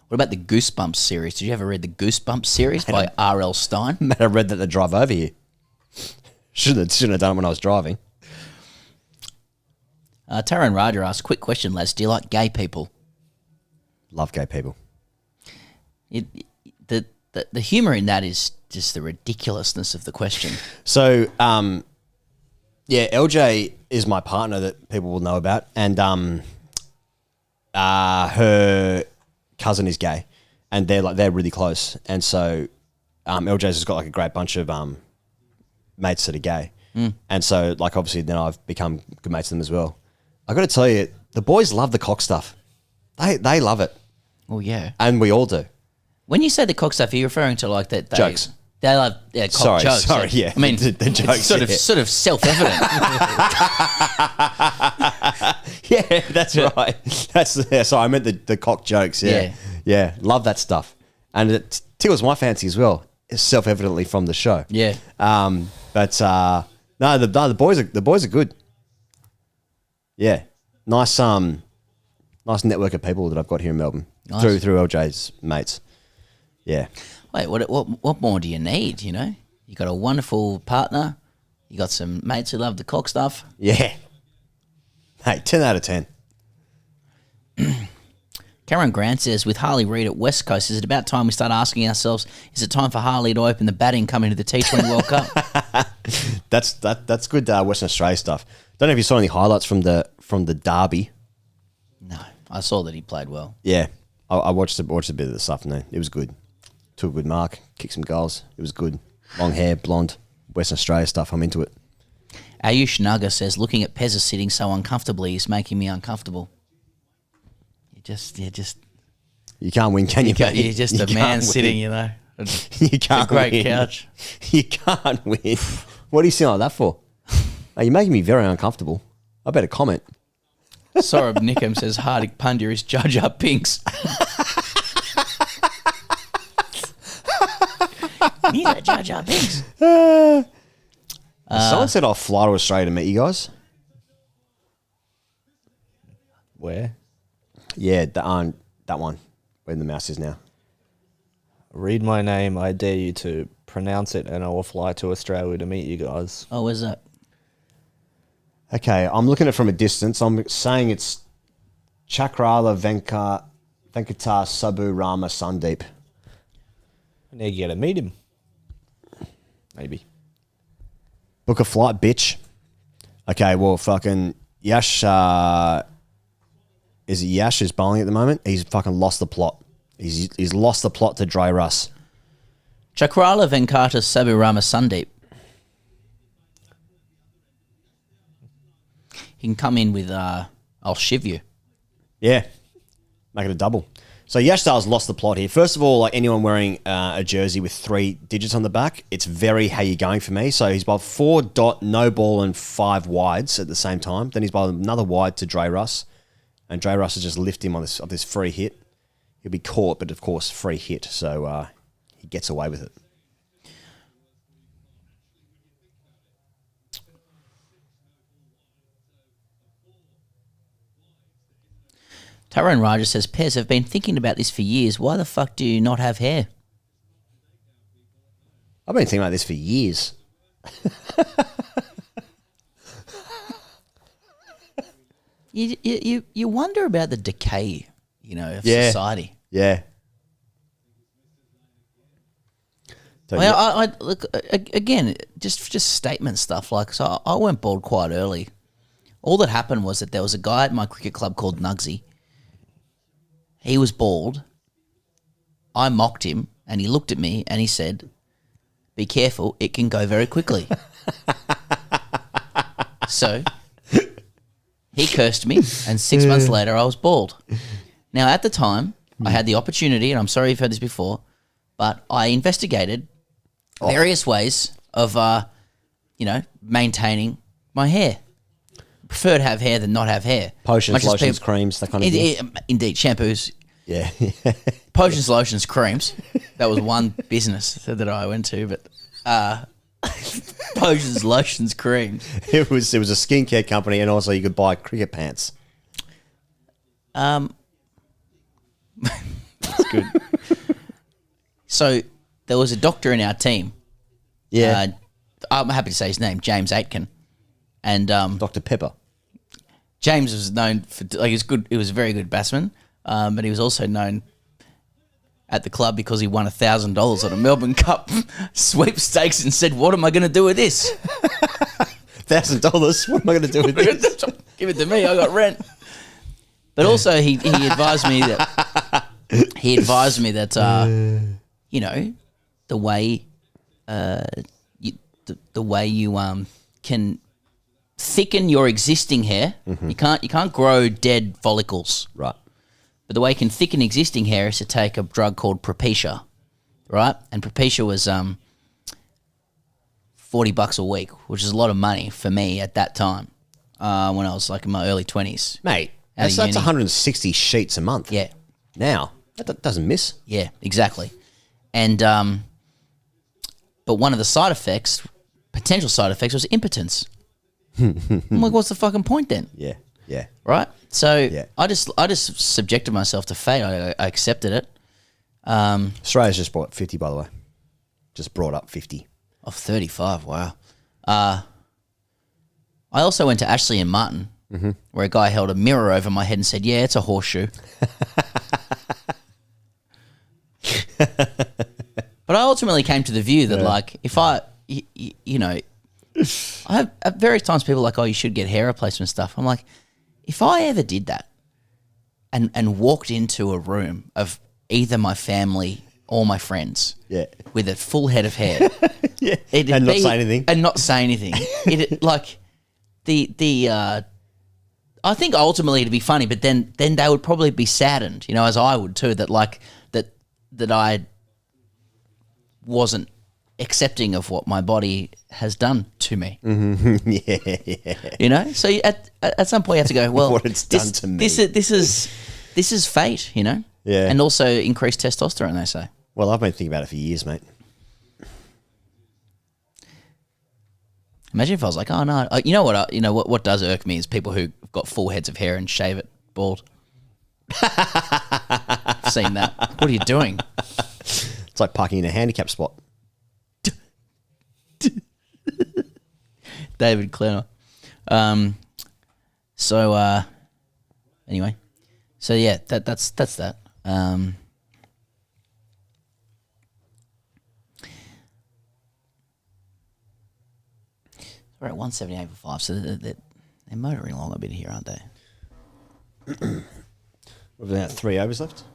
What about the Goosebumps series? Did you ever read the Goosebumps series by R.L. Stein? Man, I read that the drive over here. Shouldn't have done it when I was driving. Taran Raja asks, quick question, lads. Do you like gay people? Love gay people. The humour in that is just the ridiculousness of the question. So, yeah, LJ is my partner that people will know about, and her cousin is gay, and they're really close, and so LJ's has got like a great bunch of mates that are gay, and so like obviously then I've become good mates with them as well. I got to tell you, the boys love the cock stuff. They love it, Oh, yeah. and we all do. When you say the cock stuff, are you referring to like that? Jokes. They love cock jokes. Sorry, yeah. I mean, the jokes, it's sort of self-evident. Yeah, that's right. Sorry, I meant the cock jokes. Yeah, love that stuff, and it tickles my fancy as well. It's self-evidently from the show. Yeah. But no, the boys are good. Yeah, nice network of people that I've got here in Melbourne through LJ's mates. Yeah. Wait, what more do you need? You know, you got a wonderful partner. You got some mates who love the cock stuff. Yeah. Hey, 10 out of 10. Cameron Grant says, with Harley Reid at West Coast, is it about time we start asking ourselves, is it time for Harley to open the batting coming to the T20 World Cup? That's good Western Australia stuff. Don't know if you saw any highlights from the derby. No, I saw that he played well. Yeah, I watched a bit of the stuff, and it was good. Took a good mark, kicked some goals. It was good. Long hair, blonde, Western Australia stuff. I'm into it. Ayush Naga says, looking at Pezza sitting so uncomfortably is making me uncomfortable. You can't win, can you? You're just a man sitting, you know. You can't. A great win. couch. You can't win. What are you sitting like that for? You're making me very uncomfortable. I better comment. Saurabh Nikam says, Hardik Pandya is Jar Jar Binks. He's a Jar Jar Binks. Someone said I'll fly to Australia to meet you guys. Where? Yeah, that one. Where the mouse is now. Read my name. I dare you to pronounce it, and I will fly to Australia to meet you guys. Oh, where's that? Okay, I'm looking at it from a distance. I'm saying it's Chakrala Venkata Sabu Rama Sandeep. Now you got to meet him. Maybe. Book a flight, bitch. Okay, well, fucking Yash. Is it Yash who's bowling at the moment? He's fucking lost the plot. He's lost the plot to Dry Russ. Chakrala Venkata Sabirama Sandeep. He can come in with I'll shiv you. Yeah, make it a double. So Yashdale's lost the plot here. First of all, like anyone wearing a jersey with 3 digits on the back, it's very how you going for me. So he's bowled 4 dot, no ball, and 5 wides at the same time. Then he's bowled another wide to Dre Russ, and Dre Russ has just lifted him on this free hit. He'll be caught, but of course free hit, so he gets away with it. Tyrone Raja says, Pez, I've been thinking about this for years. Why the fuck do you not have hair? I've been thinking about this for years. You wonder about the decay, of Yeah. society. Yeah. So, I look again, just statement stuff. Like, so I went bald quite early. All that happened was that there was a guy at my cricket club called Nugsy. He was bald. I mocked him, and he looked at me and he said, "Be careful, it can go very quickly." So he cursed me, and 6 months later, I was bald. Now, at the time, I had the opportunity, and I'm sorry you've heard this before, but I investigated various ways of, maintaining my hair. Prefer to have hair than not have hair. potions, lotions, creams, that kind of thing. Indeed, shampoos. Yeah. Potions, lotions, creams. That was one business that I went to, but potions, lotions, creams. It was a skincare company, and also you could buy cricket pants. That's good. So there was a doctor in our team. Yeah. I'm happy to say his name, James Aitken, and Dr. Pepper. James was known for he was a very good batsman, but he was also known at the club because he won $1,000 on a Melbourne Cup sweepstakes and said, "What am I going to do with this? $1,000. What am I going to do with this?" Give it to me. I got rent. But also, he advised me that the way you can thicken your existing hair. Mm-hmm. You can't grow dead follicles. Right. But the way you can thicken existing hair is to take a drug called Propecia, right? And Propecia was $40 a week, which is a lot of money for me at that time when I was like in my early 20s. Mate, Out of that's uni. 160 sheets a month. Yeah. Now, that doesn't miss. Yeah, exactly. And but one of the potential side effects was impotence. I'm like, what's the fucking point then? Yeah, yeah. Right? So Yeah. I just subjected myself to fate. I accepted it. Australia's just brought 50, by the way. Just brought up 50. Of 35, wow. I also went to Ashley and Martin, where a guy held a mirror over my head and said, yeah, it's a horseshoe. But I ultimately came to the view that, like, if I have at various times people are like, oh, you should get hair replacement stuff. I'm like, if I ever did that and walked into a room of either my family or my friends with a full head of hair And not say anything. And not say anything. Like, I think ultimately it'd be funny, but then they would probably be saddened, as I would too, that I wasn't accepting of what my body has done to me. Yeah. So at some point you have to go, well, What it's done to me. This is fate, Yeah. and also increased testosterone, they say. Well, I've been thinking about it for years, mate. Imagine if I was like, oh no, what does irk me is people who've got full heads of hair and shave it bald. I've seen that. What are you doing? It's like parking in a handicap spot. David Clenner. Anyway. So yeah, that's that. We're at 178 for 5, so they're motoring along a bit here, aren't they? We've got 3 overs left.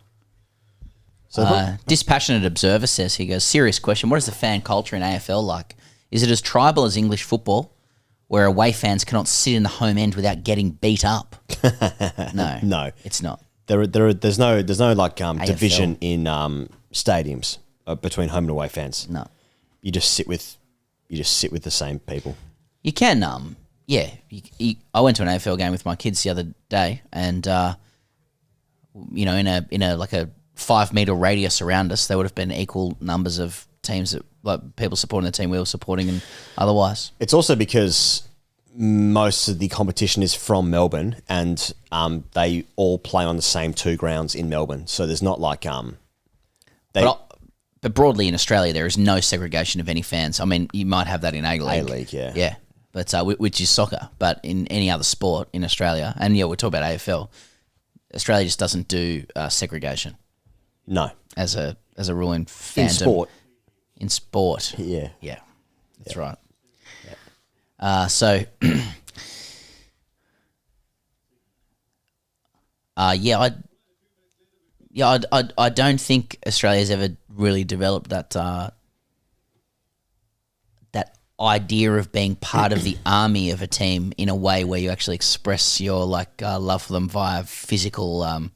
So Dispassionate Observer says, he goes, serious question, what is the fan culture in AFL like? Is it as tribal as English football, where away fans cannot sit in the home end without getting beat up? No. No. It's not. There's no like division in stadiums between home and away fans. No. You just sit with the same people. You can, I went to an AFL game with my kids the other day, and in a like a 5 meter radius around us, there would have been equal numbers of teams that, like, people supporting the team we were supporting, and otherwise. It's also because most of the competition is from Melbourne, and they all play on the same 2 grounds in Melbourne. So there's not like But broadly in Australia, there is no segregation of any fans. I mean, you might have that in A-League. A-League, yeah. Yeah, but which is soccer. But in any other sport in Australia, and we're talking about AFL, Australia just doesn't do segregation. No. As a rule in fandom. In sport. In sport. Yeah. Yeah, that's Yeah. right. So, I don't think Australia's ever really developed that that idea of being part of the army of a team in a way where you actually express your love for them via physical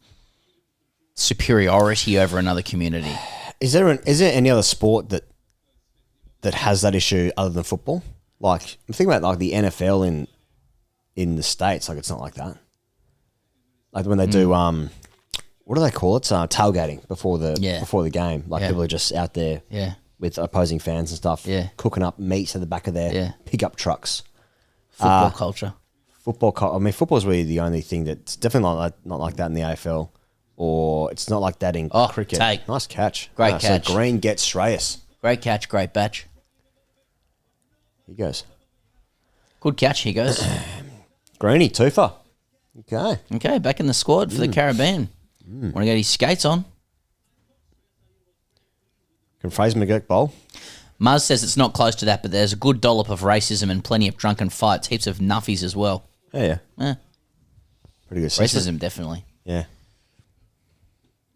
superiority over another community. Is there any other sport that has that issue other than football? Like, I'm thinking about like the NFL in the States. Like, it's not like that. Like when they do what do they call it? Tailgating before the game. Like people are just out there with opposing fans and stuff, cooking up meats at the back of their pickup trucks. Football culture. I mean, football's really the only thing that's definitely not like that in the AFL, or it's not like that in cricket. Take. Nice catch. Great catch. So Green gets Shreyas. Great catch, great batch. He goes. Good catch, he goes. Greeny, twofer. Okay, back in the squad for the Caribbean. Want to get his skates on? Can Fraser McGurk bowl? Muzz says it's not close to that, but there's a good dollop of racism and plenty of drunken fights, heaps of nuffies as well. Yeah. Eh, Pretty good. racism, definitely. Yeah.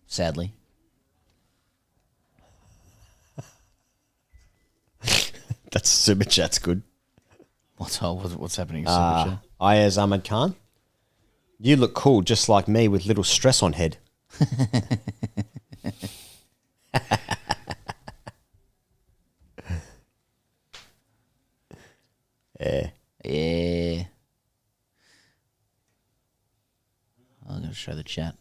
Sadly. That's super chat's good. What's happening? Super chat? Ayaz Ahmed Khan. You look cool, just like me, with little stress on head. Yeah. Yeah. I'm going to show the chat.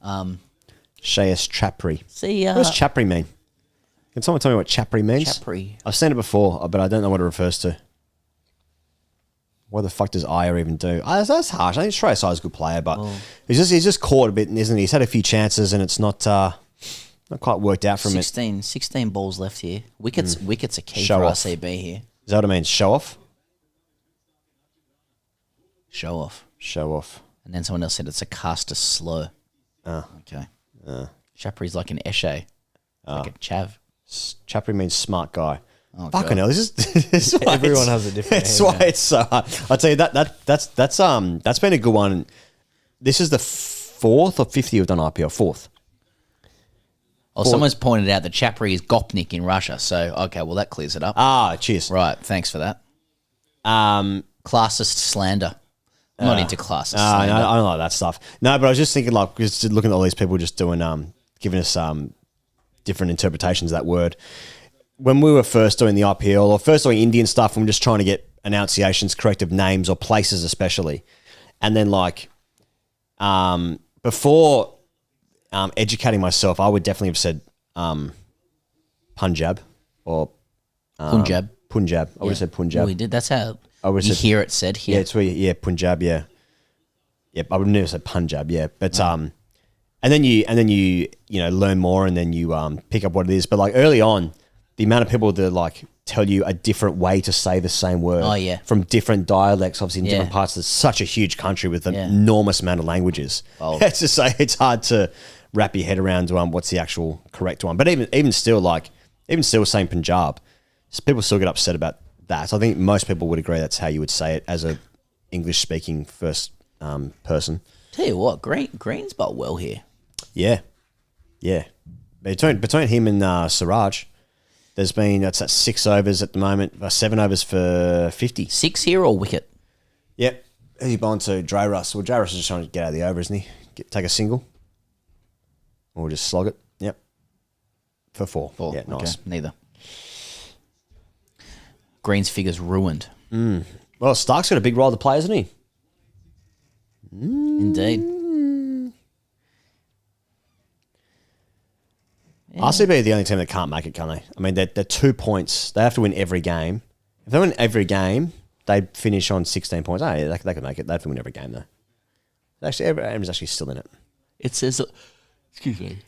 Shayas Chapri. See, What does Chapri mean? Can someone tell me what Chapri means? Chapri. I've seen it before, but I don't know what it refers to. What the fuck does Iyer even do? That's harsh. I think Shreyas Iyer's a good player, but he's just caught a bit, isn't he? He's had a few chances and it's not quite worked out for him. 16 balls left here. Wickets are key Show for off. RCB here. Is that what it means? Show off? Show off. Show off. And then someone else said it's a caster slur. Okay. Chapri's like an esche. Like a chav. Chapri means smart guy. Oh, Fucking God. hell, this is why Everyone it's- has a different That's name, why it's so hard. I'll tell you that's been a good one. This is the fourth or fifth year we've done IPL. Fourth. Oh, someone's pointed out that Chapri is Gopnik in Russia. So, okay, well, that clears it up. Cheers. Right, thanks for that. Classist slander. I'm not into classist No, I slander. don't like that stuff. No, but I was just thinking, like, just looking at all these people just doing, giving us different interpretations of that word. When we were first doing the IPL or first doing Indian stuff, I'm just trying to get enunciations correct of names or places especially. And then like before educating myself, I would definitely have said Punjab or Punjab. Punjab. I would have said Punjab. Well, we did. That's how I would you say- hear it said here. Yeah, it's where Punjab, yeah. Yep, I would never say Punjab, yeah. But and then you learn more and then you pick up what it is. But like early on, the amount of people that like tell you a different way to say the same word. Oh, yeah. From different dialects, obviously in Yeah. different parts. It's such a huge country with an Yeah. enormous amount of languages. Oh. It's just like it's hard to wrap your head around what's the actual correct one. But even still saying Punjab, people still get upset about that. I think most people would agree that's how you would say it as a English speaking first person. Tell you what, Green's bowled well here. Yeah. Between him and Siraj, there's been that's 6 overs at the moment, 7 overs for 50. 6 here or wicket? Yep. He's bowling to Dre Russ. Well, Dre Russ is just trying to get out of the over, isn't he? Take a single, or just slog it. Yep. For 4. Yeah, nice. Okay, neither. Green's figure's ruined. Well, Stark's got a big role to play, isn't he? Indeed. RCB are the only team that can't make it, can they? I mean, they're 2 points. They have to win every game. If they win every game, they'd finish on 16 points. Oh, yeah, they could make it. They'd have to win every game, though. Actually, every game is actually still in it. It says, excuse me,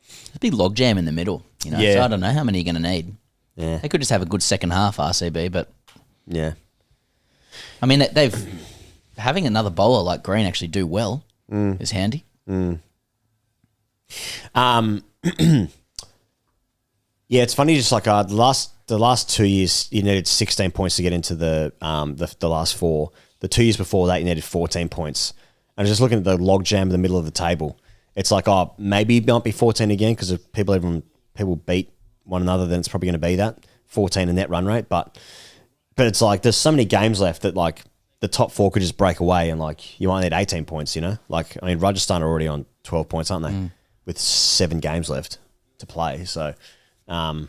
there's a big logjam in the middle. So Yeah. I don't know how many you're going to need. Yeah. They could just have a good second half, RCB, but Yeah. I mean, they've having another bowler like Green actually do well is handy. Yeah, it's funny. Just like the last 2 years, you needed 16 points to get into the last 4. The 2 years before that, you needed 14 points. I was just looking at the log jam in the middle of the table. It's like, maybe it might be 14 again because if people beat one another, then it's probably going to be that 14 in net run rate. But it's like there's so many games left that like the top 4 could just break away and like you might need 18 points. Like I mean, Rajasthan are already on 12 points, aren't they? With 7 games left to play. So, yeah,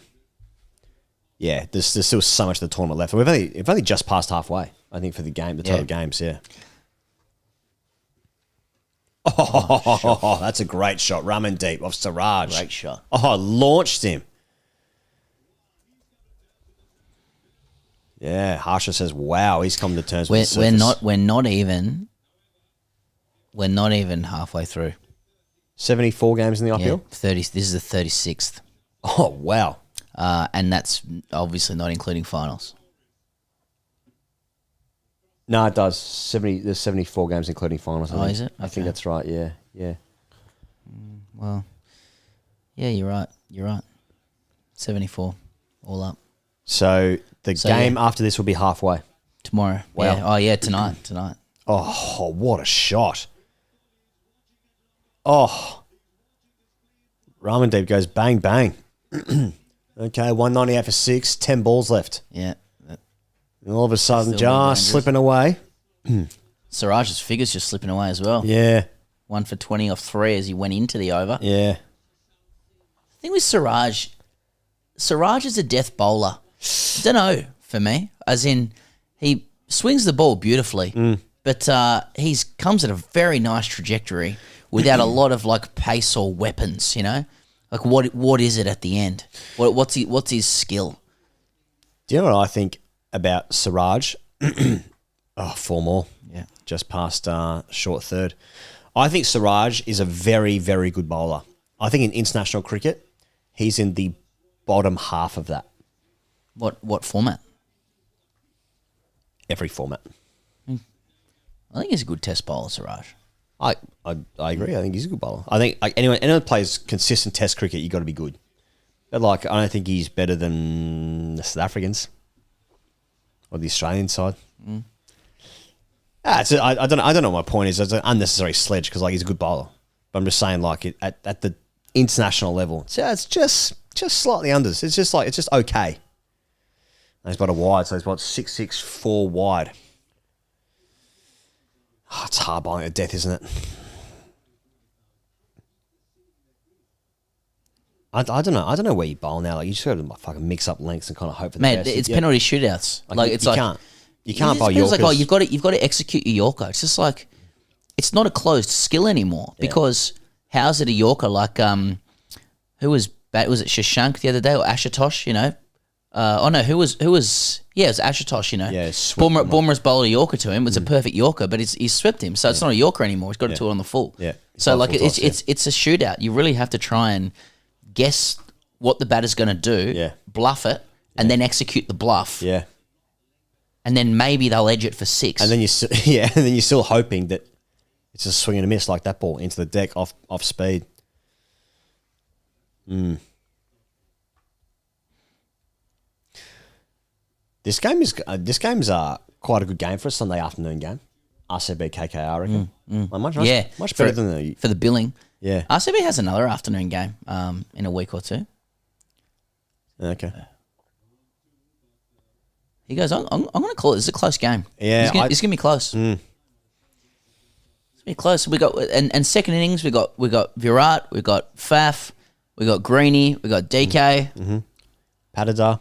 there's still so much of the tournament left. We've only just passed halfway, I think, for the total games, yeah. Oh, that's a great shot. Raman deep off Siraj. Great shot. Oh, launched him. Yeah, Harsha says, wow, he's come to terms with the We're surface. we're not even halfway through. 74 games in the Yeah, IPL? 30. This is the 36th, Oh, wow. and that's obviously not including finals. No, it does. There's 74 games including finals. I think. Is it? I think Okay. that's right, yeah. Well, yeah, you're right. 74, all up So the So, game after this will be halfway. tomorrow. Wow. Yeah. Oh yeah, tonight. Oh, what a shot. Oh. Ramandeep goes bang, bang. Okay, 198 for 6, 10 balls left. Yeah. And all of a sudden, Still just dangerous. slipping away. Siraj's figures just slipping away as well. Yeah, 1 for 20 off 3 as he went into the over. yeah. The thing with Siraj is a death bowler. Don't know for me. As in, he swings the ball beautifully, but he's comes at a very nice trajectory without a lot of like pace or weapons. You know, like what is it at the end? What's his skill? Do you know what I think about Siraj? Four more. Yeah. Just past short third. I think Siraj is a very, very good bowler. I think in international cricket, he's in the bottom half of that. What format? Every format. I think he's a good test bowler, Siraj. I agree. I think he's a good bowler. I think like anyone that plays consistent test cricket, you got to be good. But like, I don't think he's better than the South Africans or the Australian side. I don't know what my point is. It's an unnecessary sledge because like he's a good bowler. But I'm just saying like at the international level, it's just slightly unders. It's just okay. And he's got a wide, so he's got 6'6", 4 wide. Oh, it's hard bowling to death, isn't it? I don't know. I don't know where you bowl now. Like you just got to fucking mix up lengths and kind of hope for the best. It's penalty shootouts. You can't bowl Yorkers. Like, you've got to execute your Yorker. It's just like it's not a closed skill anymore because how's it a Yorker? Like who was bad? Was it Shashank the other day or Ashutosh? You know. Who was? It was Ashutosh. You know. Yeah. Bumrah's bowled a Yorker to him. It was a perfect Yorker, but he's swept him, so it's not a Yorker anymore. He's got to do it on the full. Yeah. So like it's a shootout. You really have to try and guess what the batter's going to do. Yeah. Bluff it, and then execute the bluff. Yeah. And then maybe they'll edge it for 6. And then you're still hoping that it's a swing and a miss like that ball into the deck off speed. This game's quite a good game for a Sunday afternoon game. RCB KKR, I reckon. Much better than for the billing. Yeah. RCB has another afternoon game in a week or two. Okay. He goes, I'm going to call it. It's a close game. Yeah, it's going to be close. It's going to be close. We got and second innings. We got Virat. We got Faf. We got Greeny. We got DK. Patadar.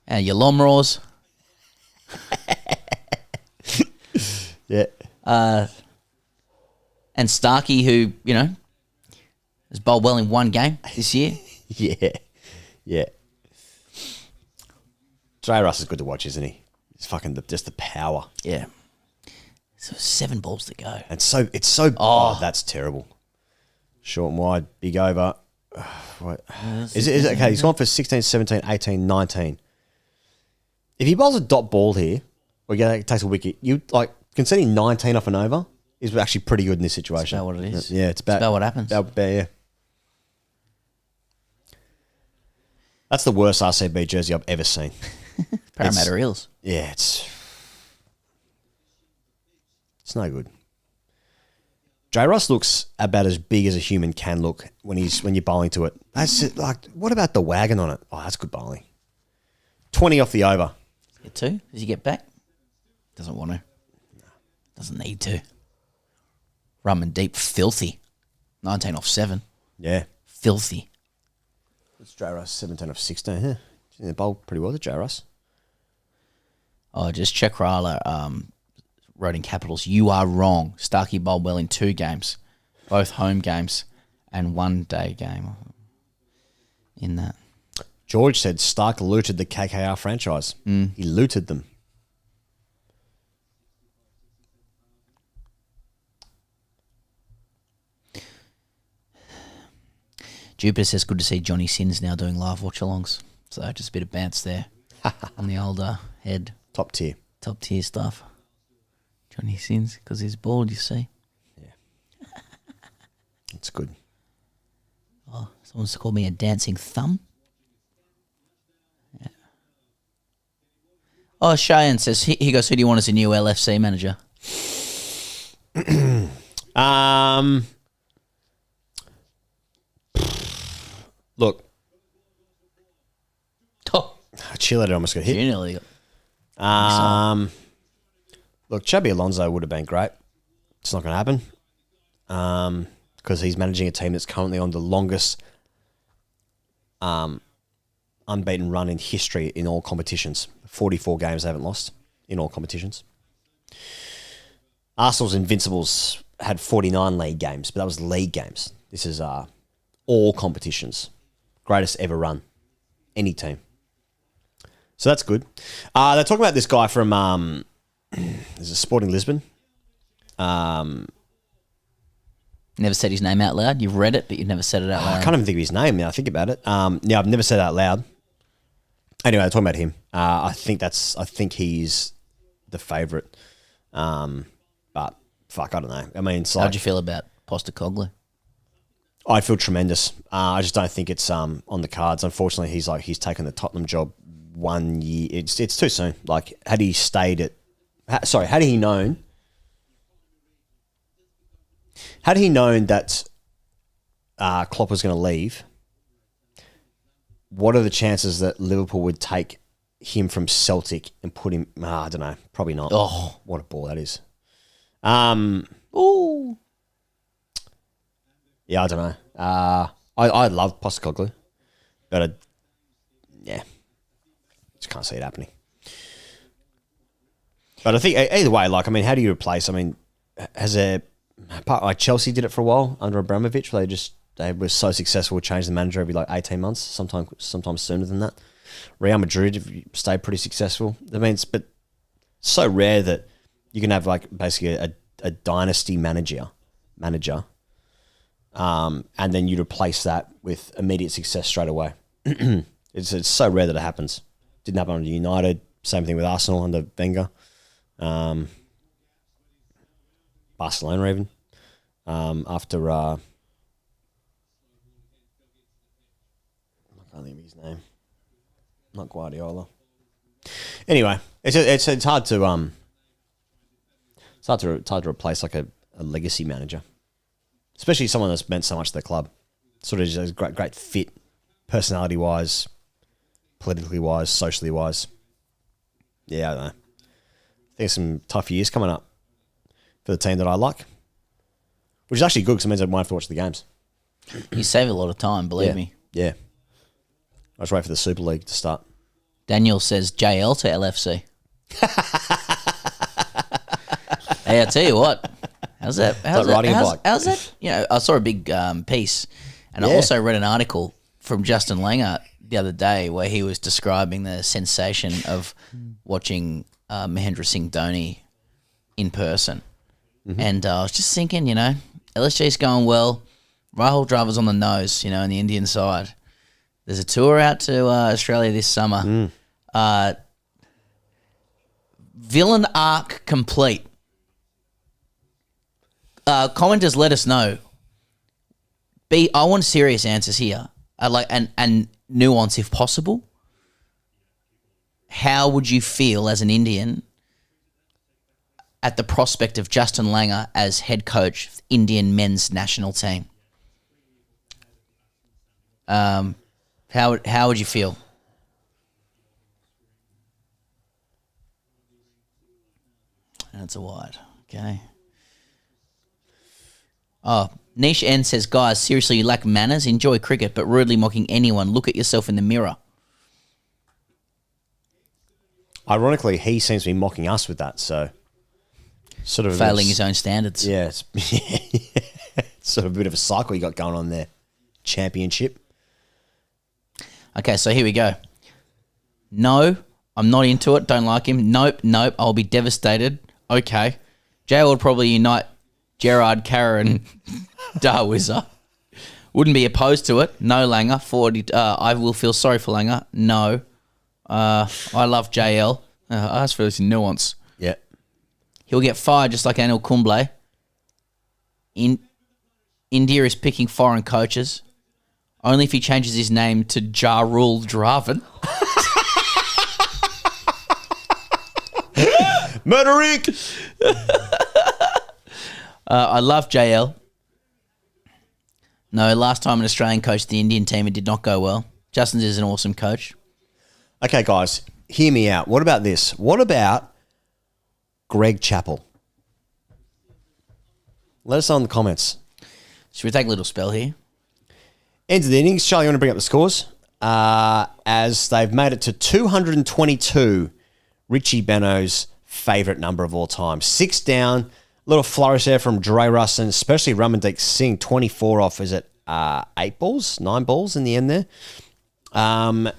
And your Lomros. Yeah. And Starkey, who has bowled well in one game this year. Yeah. Dre Russ is good to watch, isn't he? He's fucking just the power. Yeah. So 7 balls to go. And it's so that's terrible. Short and wide, big over. What? Is it okay? He's gone for 16, 17, 18, 19. If he bowls a dot ball here, or takes a wicket, you like conceding 19 off and over is actually pretty good in this situation. That's about what it is. Yeah, it's about what happens. Yeah. That's the worst RCB jersey I've ever seen. Parramatta Eels. Yeah, it's no good. J. Ross looks about as big as a human can look when you're bowling to it. That's it, like, what about the wagon on it? Oh, that's good bowling. 20 off the over. Get 2? Does he get back? Doesn't want to. Doesn't need to. Rum and deep, filthy. 19 off 7. Yeah. Filthy. It's J. Ross, 17 off 16. Yeah. They bowled pretty well to J. Ross. Oh, just Chakrala wrote in capitals, "You are wrong. Starkey bowled well in 2 games, both home games and one day game." In that, George said Stark looted the KKR franchise. He looted them. Jupiter says, "Good to see Johnny Sins now doing live watch-alongs." So just a bit of bounce there on the older head. Top tier stuff. Johnny Sins, because he's bald, you see. Yeah. It's good. Oh, someone's called me a dancing thumb. Yeah. Oh, Cheyenne says, he goes, "Who do you want as a new LFC manager?" Look. Oh. Cheerleader almost got hit. Nearly. Look, Chubby Alonso would have been great. It's not going to happen because he's managing a team that's currently on the longest unbeaten run in history in all competitions. 44 games they haven't lost in all competitions. Arsenal's Invincibles had 49 league games, but that was league games. This is all competitions. Greatest ever run. Any team. So that's good. They're talking about this guy from is it Sporting Lisbon? Never said his name out loud. You've read it, but you've never said it out loud. I can't even think of his name now I think about it. Yeah, I've never said it out loud. Anyway, they're talking about him. I think he's the favourite. But fuck, I don't know. I mean, it's like, how'd you feel about Postecoglou? I feel tremendous. I just don't think it's on the cards. Unfortunately, he's taken the Tottenham job 1 year. It's too soon. Like, had he stayed at, had he known that Klopp was going to leave, what are the chances that Liverpool would take him from Celtic and put him? I don't know. Probably not. Oh, what a ball that is. Ooh. Yeah, I don't know. I love Postecoglou, but yeah, just can't see it happening. But I think either way, like, I mean, how do you replace? I mean, like Chelsea did it for a while under Abramovich, where they were so successful, change the manager every like 18 months, sometimes sooner than that. Real Madrid stayed pretty successful. I mean, but so rare that you can have like basically a dynasty manager, and then you replace that with immediate success straight away. It's so rare that it happens. Didn't happen under United. Same thing with Arsenal under Wenger. Barcelona even. After I can't think of his name. Not Guardiola. Anyway, it's hard to replace like a legacy manager, especially someone that's meant so much to the club. Sort of just a great fit, personality wise, politically wise, socially wise. Yeah, I don't know. I think there's some tough years coming up for the team that I like, which is actually good because it means I won't have to watch the games. You save a lot of time, believe me. Yeah. I just wait for the Super League to start. Daniel says JL to LFC. Hey, I tell you what. How's that? How's that? You know, I saw a big piece, and I also read an article from Justin Langer the other day where he was describing the sensation of watching Mahendra Singh Dhoni in person. Mm-hmm. And I was just thinking, you know, LSG's going well. Rahul Dravid's on the nose, you know, on the Indian side. There's a tour out to Australia this summer. Villain arc complete. Commenters, let us know. I want serious answers here. And nuance if possible. How would you feel as an Indian at the prospect of Justin Langer as head coach of the Indian men's national team? How would you feel? That's a wide. Okay. Oh, Niche N says, guys, seriously, you lack manners. Enjoy cricket, but rudely mocking anyone. Look at yourself in the mirror. Ironically, he seems to be mocking us with that, so sort of failing his own standards. Yeah, it's sort of a bit of a cycle you got going on there. Championship. Okay, so here we go. No, I'm not into it. Don't like him. Nope. I'll be devastated. Okay. JL would probably unite Gerard, Carra, and Darwizza. Wouldn't be opposed to it. No, Langer. 40. I will feel sorry for Langer. No. I love JL. I asked for this in nuance. Yeah. He'll get fired just like Anil Kumble. India is picking foreign coaches. Only if he changes his name to Jarul Dravid. Murderick! I love JL. No, last time an Australian coached the Indian team, it did not go well. Justin is an awesome coach. Okay, guys, hear me out. What about this? What about Greg Chappell? Let us know in the comments. Should we take a little spell here? End of the innings. Charlie, you want to bring up the scores? as they've made it to 222, Richie Beno's favourite number of all time. 6 down, little flourish there from Dre Russen, especially Ramandeep Singh, 24 off, is it 8 balls, 9 balls in the end there. And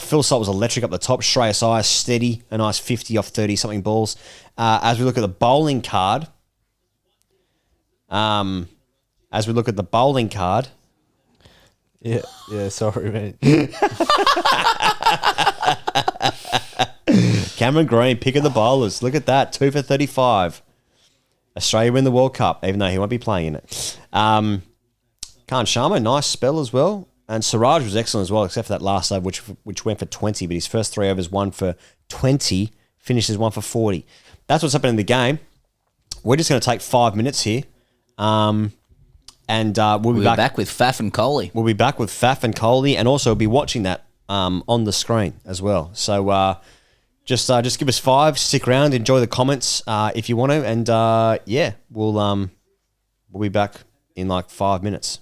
Phil Salt was electric up the top. Shreyas Iyer steady, a nice 50 off 30-something balls. As we look at the bowling card, Yeah, sorry, mate. Cameron Green, pick of the bowlers. Look at that, 2 for 35. Australia win the World Cup, even though he won't be playing in it. Khan Sharma, nice spell as well. And Siraj was excellent as well, except for that last over, which went for 20. But his first 3 overs, 1 for 20, finishes 1 for 40. That's what's happening in the game. We're just going to take 5 minutes here. And we'll be back with Faf and Kohli. We'll be back with Faf and Kohli, and also be watching that on the screen as well. So just give us 5, stick around, enjoy the comments if you want to, and we'll be back in like 5 minutes.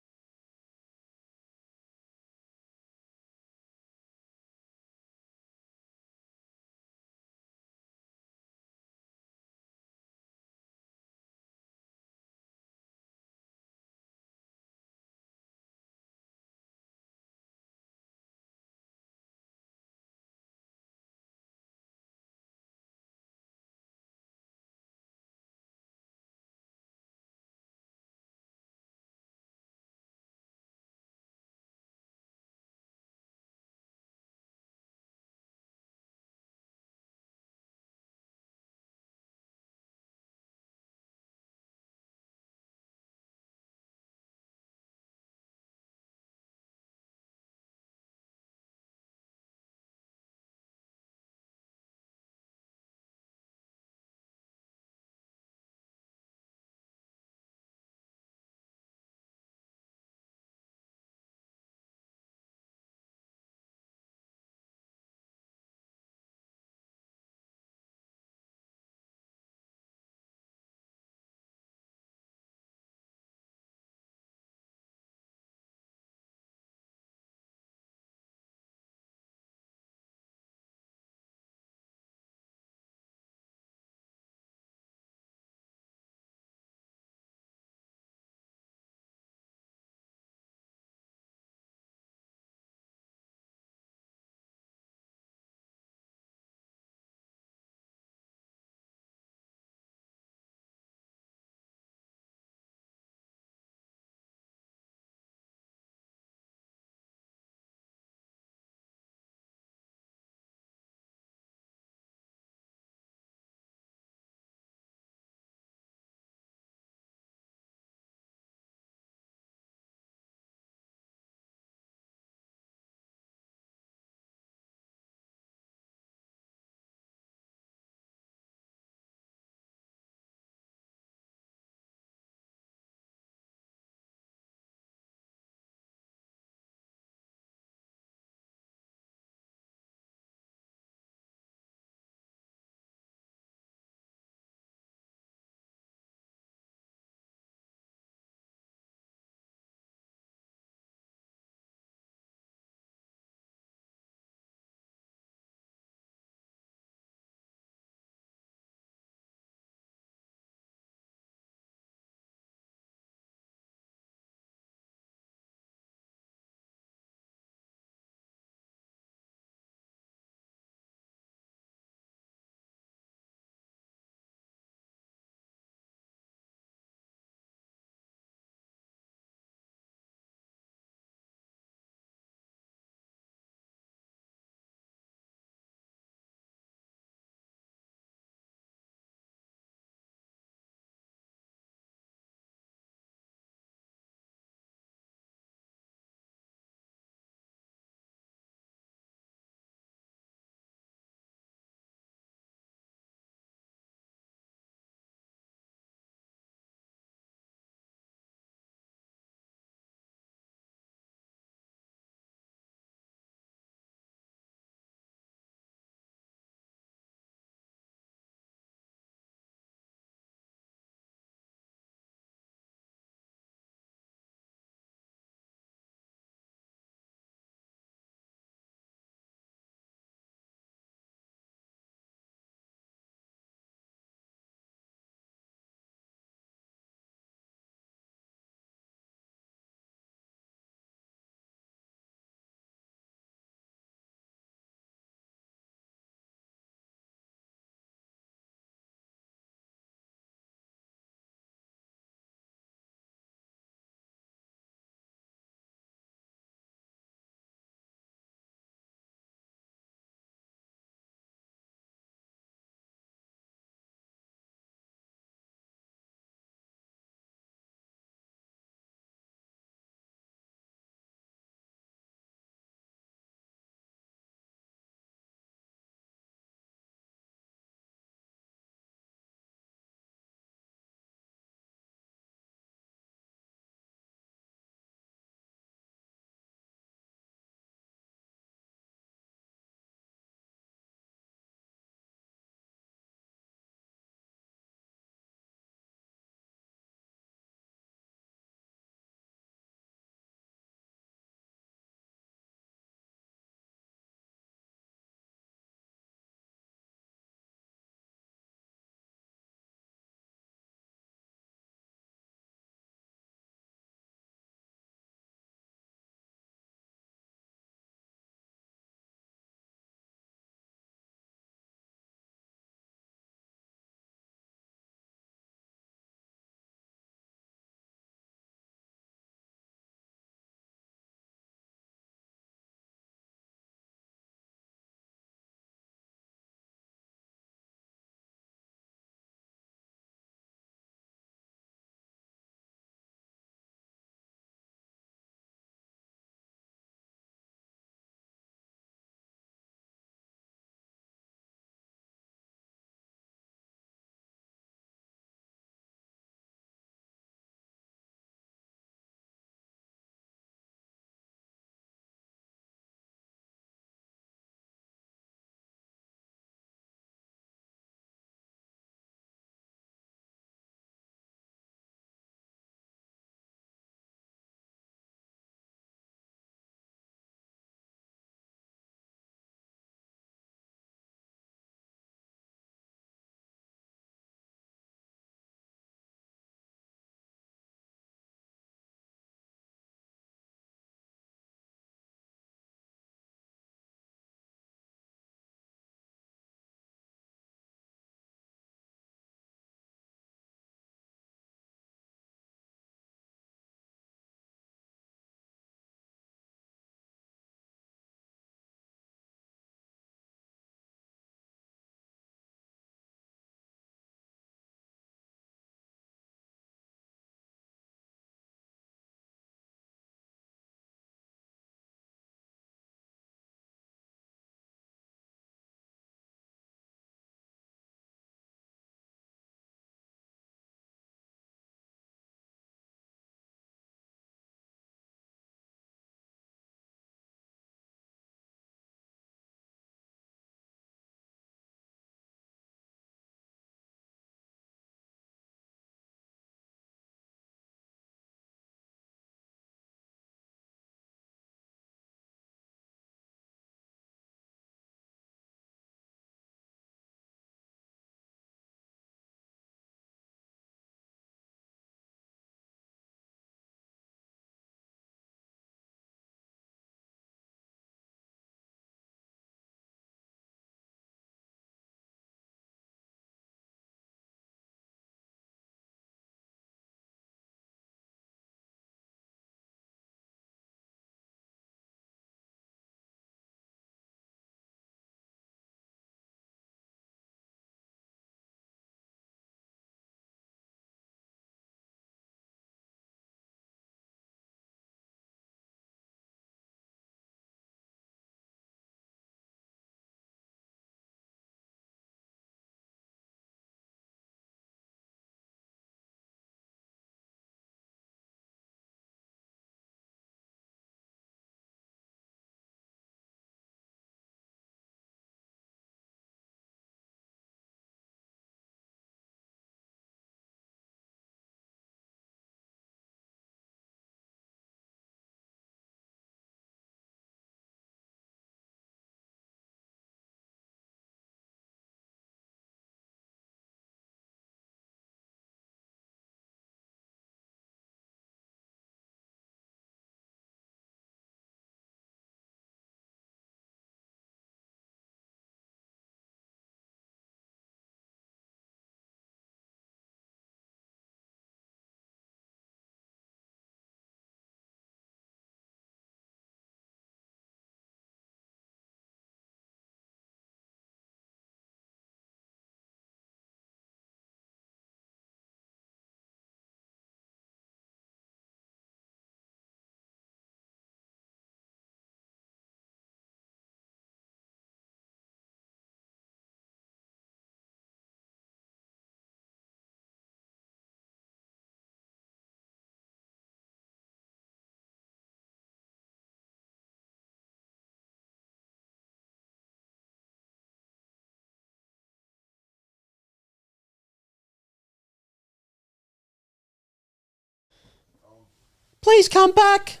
Please come back.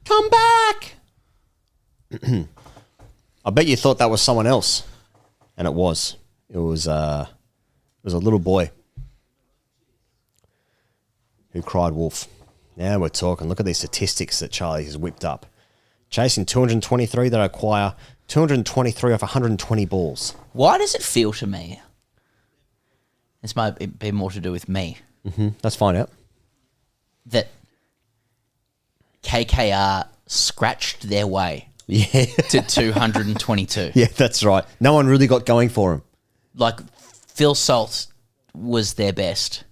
Come back. I bet you thought that was someone else. And it was. It was a little boy who cried wolf. Now we're talking. Look at these statistics that Charlie has whipped up. Chasing 223, they acquire 223 off 120 balls. Why does it feel to me? This might be more to do with me. Let's find out. That KKR scratched their way Yeah. to 222. Yeah, that's right. No one really got going for him. Like, Phil Salt was their best.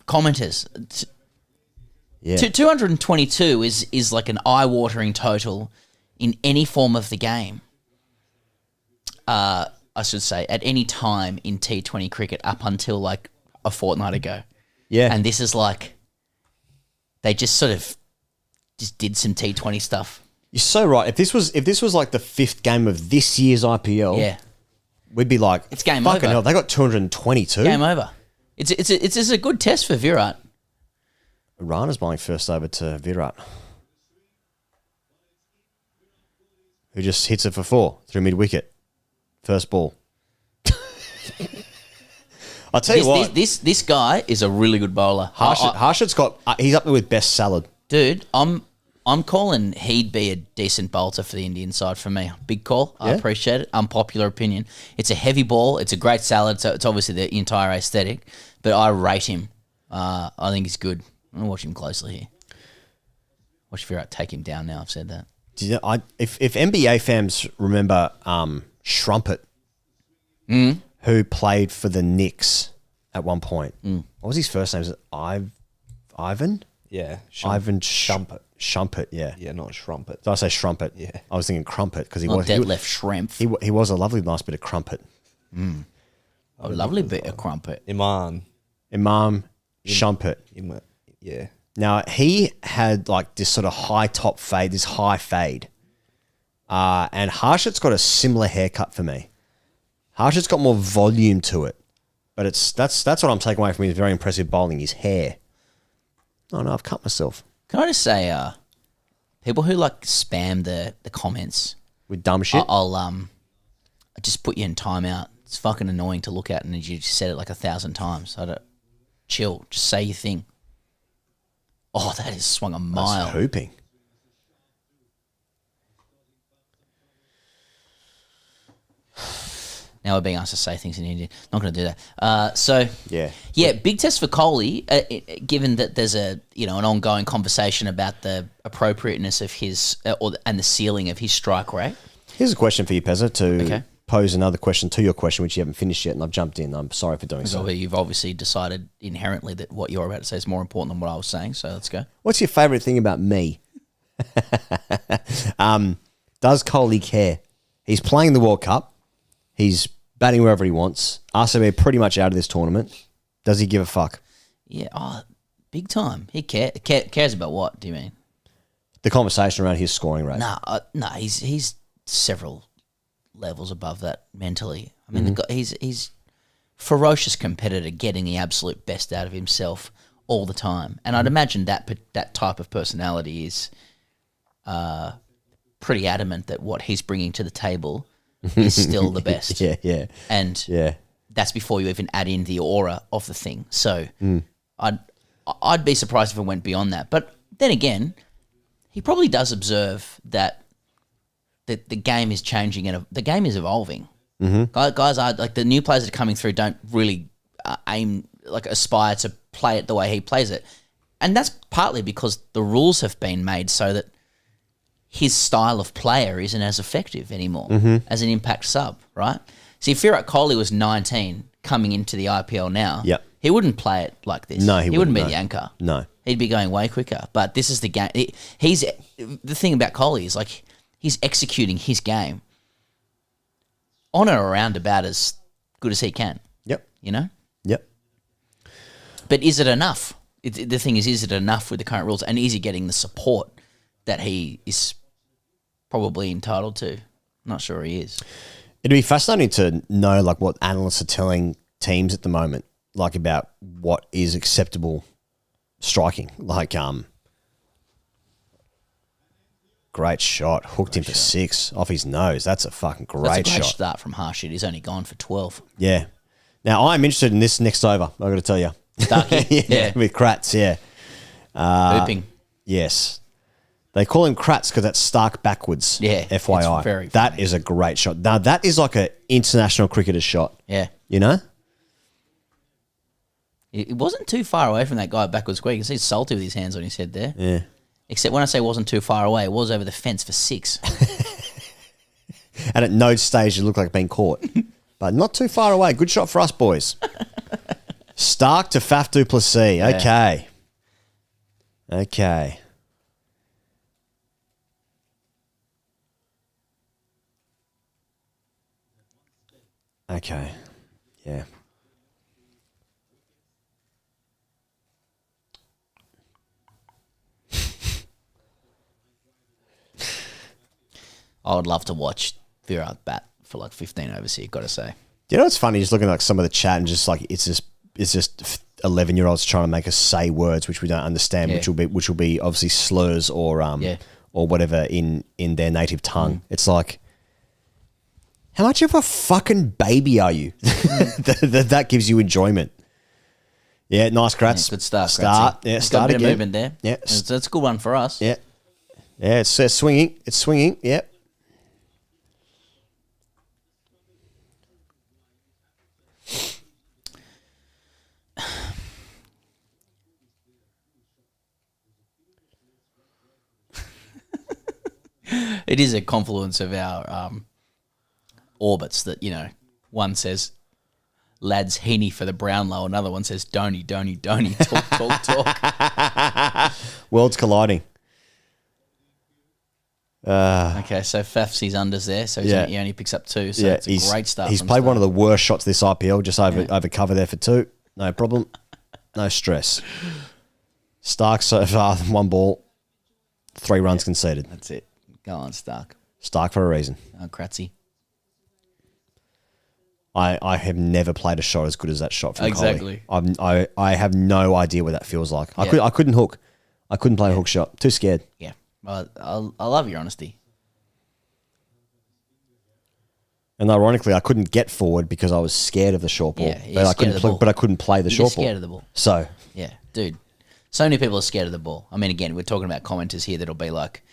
Commenters. Yeah. 222 is like an eye-watering total in any form of the game. I should say, at any time in T20 cricket up until like a fortnight ago. Yeah. And this is like, they just sort of just did some T20 stuff. You're so right. If this was like the 5th game of this year's IPL, Yeah. we'd be like, It's game fucking over. hell, they got 222. Game over. It's a good test for Virat. Rana's bowling first over to Virat, who just hits it for 4 through mid-wicket. First ball. I'll tell you what. This guy is a really good bowler. Harshad's got... he's up there with best salad. Dude, I'm calling he'd be a decent bowler for the Indian side for me. Big call. I Yeah. appreciate it. Unpopular opinion. It's a heavy ball. It's a great salad, so it's obviously the entire aesthetic. But I rate him. I think he's good. I'm going to watch him closely here. Watch Virat take him down now. I've said that. Do you know, if NBA fans remember Shrumpet, who played for the Knicks at one point. What was his first name? Was it Ivan? Yeah. Ivan Shumpet. Shumpet, yeah. Yeah, not Shrumpet. Did I say Shrumpet? Yeah. I was thinking Crumpet because he Not was deadlift shrimp. he was a lovely, nice bit of crumpet. A lovely bit of crumpet. Imam. Shumpet. Yeah. Now, he had like this sort of high top fade, this high fade. And Harshad's got a similar haircut for me. Harshad's got more volume to it. But that's what I'm taking away from his very impressive bowling, his hair. Oh, no, I've cut myself. Can I just say, people who like spam the comments, With dumb shit? I'll just put you in timeout. It's fucking annoying to look at, and you just said it like 1,000 times. I don't chill. Just say your thing. Oh, that has swung a mile. That's hooping. Now we're being asked to say things in Indian. Not going to do that. So Yeah. big test for Kohli. Given that there's an ongoing conversation about the appropriateness of his and the ceiling of his strike rate. Here's a question for you, Pezza, to Okay. pose another question to your question, which you haven't finished yet, and I've jumped in. I'm sorry for doing so. So you've obviously decided inherently that what you're about to say is more important than what I was saying. So let's go. What's your favourite thing about me? Does Kohli care? He's playing the World Cup. He's batting wherever he wants. RCB are pretty much out of this tournament. Does he give a fuck? Yeah, big time. He cares about what? Do you mean? The conversation around his scoring rate. Nah. He's several levels above that mentally. I mean, the guy, he's ferocious competitor, getting the absolute best out of himself all the time. And I'd imagine that type of personality is pretty adamant that what he's bringing to the table is still the best. Yeah. And Yeah. that's before you even add in the aura of the thing. So I'd be surprised if it went beyond that. But then again, he probably does observe that the game is changing and the game is evolving. Guys are like, the new players that are coming through don't really aspire to play it the way he plays it. And that's partly because the rules have been made so that his style of player isn't as effective anymore as an impact sub, right? See, if Virat Kohli was 19 coming into the IPL now, Yep. he wouldn't play it like this. No, he wouldn't be no. the anchor. No. He'd be going way quicker. But this is the game. The thing about Kohli is like he's executing his game on or around about as good as he can, Yep. you know? Yep. But is it enough? The thing is it enough with the current rules? And is he getting the support that he is probably entitled to? Not sure he is. It'd be fascinating to know like what analysts are telling teams at the moment, like about what is acceptable striking. Like, great shot. Hooked him for 6 off his nose. That's a fucking great That's a great shot. start from Harshit. He's only gone for 12. Yeah. Now, I'm interested in this next over, I've got to tell you. Starkey. Yeah. With Kratz, yeah. Hooping. Yes. They call him Kratz because that's Stark backwards. Yeah, FYI. it's very that funny. is a great shot. Now, that is like an international cricketer's shot. Yeah. You know? It wasn't too far away from that guy backwards square. You can see salty with his hands on his head there. Yeah. Except when I say wasn't too far away, it was over the fence for 6. And at no stage it looked like being caught. But not too far away. Good shot for us, boys. Stark to Faf du Plessis. Yeah. Okay. Okay. Okay. Yeah. I would love to watch Virat bat for like 15 overs here, got to say. You know what's funny? Just looking at like some of the chat and just like it's just 11-year-olds trying to make us say words which we don't understand, Yeah. which will be obviously slurs or or whatever in their native tongue. It's like, how much of a fucking baby are you that gives you enjoyment? Yeah, nice, Kratz. Yeah, good start. Start. Kratzy. Yeah, Got start a bit again. of movement there. Yeah. That's a good one for us. Yeah. Yeah, it's swinging. It's swinging. Yep. It is a confluence of our orbits that, you know, one says, lads, heaney for the Brownlow. Another one says, donny, talk. Worlds colliding. Okay, so Faf sees unders there, so Yeah. he only picks up 2, so Yeah, it's a great start. He's from played start. one of the worst shots this IPL, just over cover there for 2. No problem. No stress. Stark so far, 1 ball, 3 runs conceded. That's it. Go on, Stark. Stark for a reason. Oh, Kratzy. I have never played a shot as good as that shot from Exactly. Kohli. I have no idea what that feels like. Yeah. I couldn't hook. I couldn't play a hook shot. Too scared. Yeah. Well, I love your honesty. And ironically, I couldn't get forward because I was scared of the short ball. Yeah, you're scared of the ball. But I couldn't play the You're short just ball. scared of the ball. So Yeah, dude. So many people are scared of the ball. I mean, again, we're talking about commenters here that'll be like,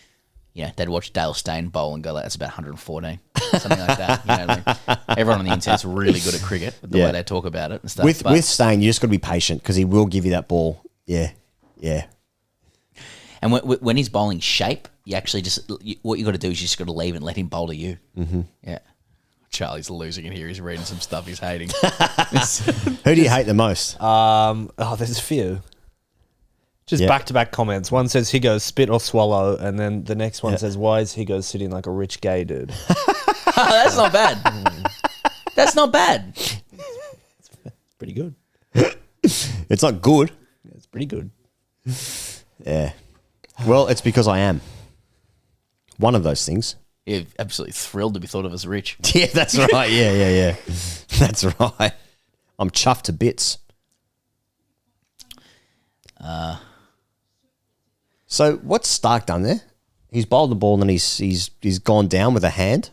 you know, they'd watch Dale Steyn bowl and go like, that's about 114, something like that. You know what I mean? Everyone on the internet's really good at cricket, with the Yeah. way they talk about it and stuff. with but, Stain, you just got to be patient because he will give you that ball. Yeah, yeah. and when he's bowling shape, you actually what you got to do is you just got to leave and let him bowl to you. Mm-hmm. Yeah. Charlie's losing it here. He's reading some stuff he's hating. Who do you hate the most? There's a few. Just Yeah. back-to-back comments. One says, Higo, spit or swallow. And then the next one Yeah. says, why is Higo sitting like a rich gay dude? That's not bad. That's not bad. Pretty good. It's not good. It's pretty good. Yeah. Well, it's because I am one of those things. You're absolutely thrilled to be thought of as rich. Yeah, that's right. Yeah. That's right. I'm chuffed to bits. So what's Stark done there? He's bowled the ball and then he's gone down with a hand.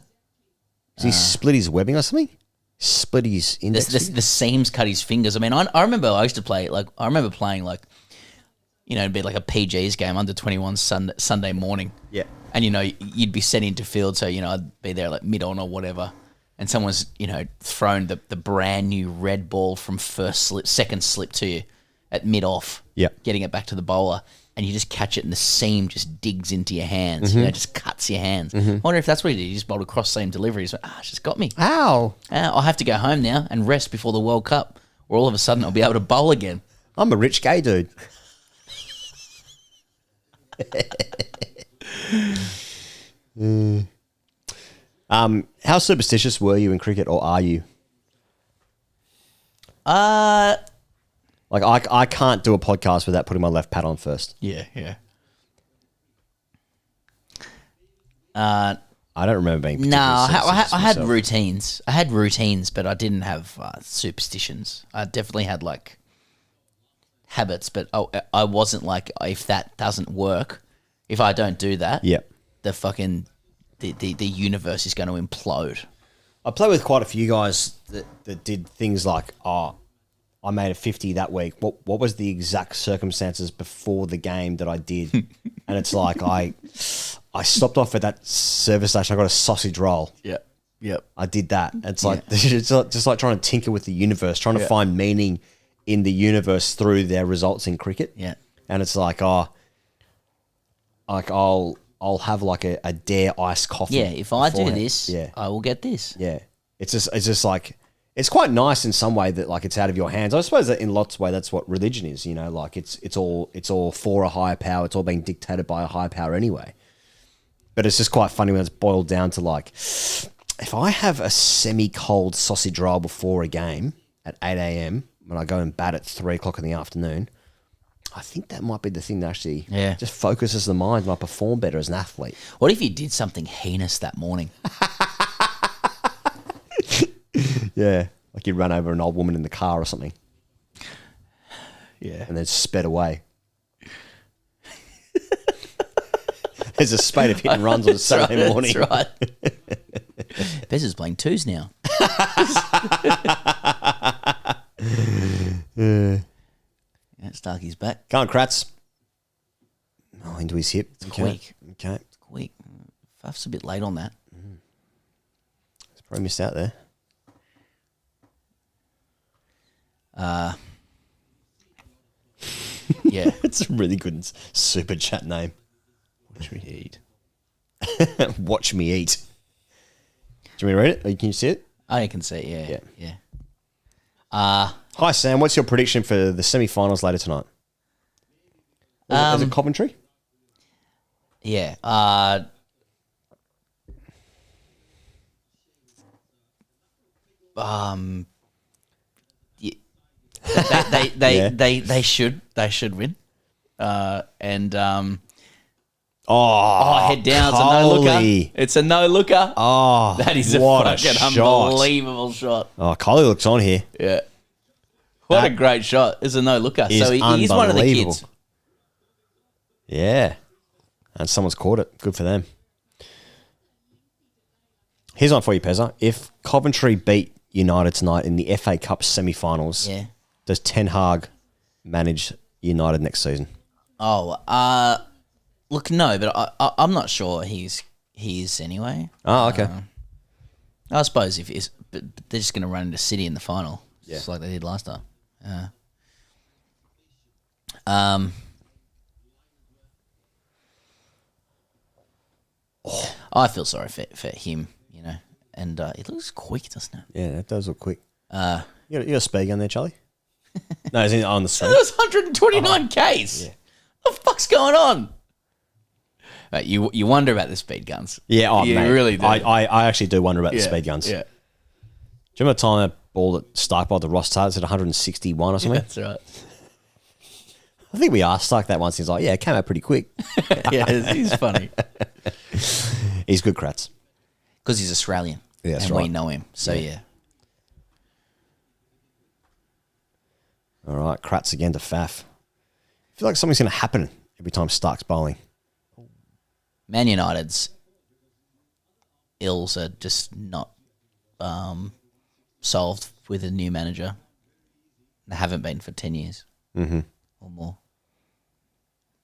Has he split his webbing or something? Split his index. The seams cut his fingers. I mean, I remember I used to play, like, I remember playing, like, you know, it'd be like a PG's game, under 21 Sunday morning. Yeah. And, you know, you'd be sent into field, so, you know, I'd be there like mid-on or whatever, and someone's, you know, thrown the brand new red ball from second slip to you at mid-off, Yep. getting it back to the bowler, and you just catch it and the seam just digs into your hands, you know, just cuts your hands. I wonder if that's what he did. He just bowled a cross-seam delivery. He's like, it's just got me. Ow. I'll have to go home now and rest before the World Cup, or all of a sudden I'll be able to bowl again. I'm a rich gay dude. How superstitious were you in cricket, or are you? Like I can't do a podcast without putting my left pad on first. Yeah. I don't remember being. No, particularly superstitious I had myself. routines. I had routines, but I didn't have superstitions. I definitely had like habits, but I wasn't like, if that doesn't work, if I don't do that, the fucking the universe is going to implode. I play with quite a few guys that did things like, I made a 50 that week. What was the exact circumstances before the game that I did? And it's like I stopped off at that service station. I got a sausage roll. Yep. I did that. It's like it's just like trying to tinker with the universe, trying to find meaning in the universe through their results in cricket. Yeah. And it's like, I'll have like a dare iced coffee. Yeah, if I do beforehand. this, I will get this. Yeah. It's just like, it's quite nice in some way that like it's out of your hands. I suppose that in lots of ways that's what religion is, you know, like it's all for a higher power. It's all being dictated by a higher power anyway. But it's just quite funny when it's boiled down to like, if I have a semi-cold sausage roll before a game at 8 a.m. when I go and bat at 3 o'clock in the afternoon, I think that might be the thing that actually just focuses the mind and I perform better as an athlete. What if you did something heinous that morning? Yeah. Like you run over an old woman in the car or something. Yeah. And then sped away. There's a spate of hit and runs on a Saturday morning. That's right. Bez is playing twos now. Yeah, Starkey's back. Go on, Kratz. Oh, into his hip. It's quick. Okay. It's quick. Faf's a bit late on that. He's probably missed out there. Yeah. It's a really good super chat name. Watch me eat. Watch me eat. Do you want me to read it? Or can you see it? I can see it, yeah. Hi, Sam. What's your prediction for the semi-finals later tonight? Is it Coventry? Yeah. They should win. And head down. It's a no looker. It's a no looker. Oh, that is a what fucking shot. unbelievable shot. Oh, Kohli looks on here. Yeah. What a great shot. It's a no looker. So he's one of the kids. Yeah. And someone's caught it. Good for them. Here's one for you, Pezza. If Coventry beat United tonight in the FA Cup semi-finals, does Ten Hag manage United next season? Oh, look, no, but I'm not sure he is anyway. Oh, okay. I suppose but they're just going to run into City in the final, just like they did last time. I feel sorry for him, you know, and it looks quick, doesn't it? Yeah, that does look quick. You got a speed gun there, Charlie? No, it's on the street. It was 129 Ks. Yeah. What the fuck's going on? Mate, you wonder about the speed guns. Yeah, you mate, really do. I actually do wonder about the speed guns. Yeah. Do you remember the time that ball that Stark bowled to Ross Taylor at 161 or something? Yeah, that's right. I think we asked Stark that once. He's like, yeah, it came out pretty quick. Yeah, he's funny. He's good, Kratz. Because he's Australian. Yeah, that's and right. we know him. So, yeah. All right, Kratz again to Faf. I feel like something's going to happen every time Stark's bowling. Man United's ills are just not solved with a new manager. They haven't been for 10 years or more.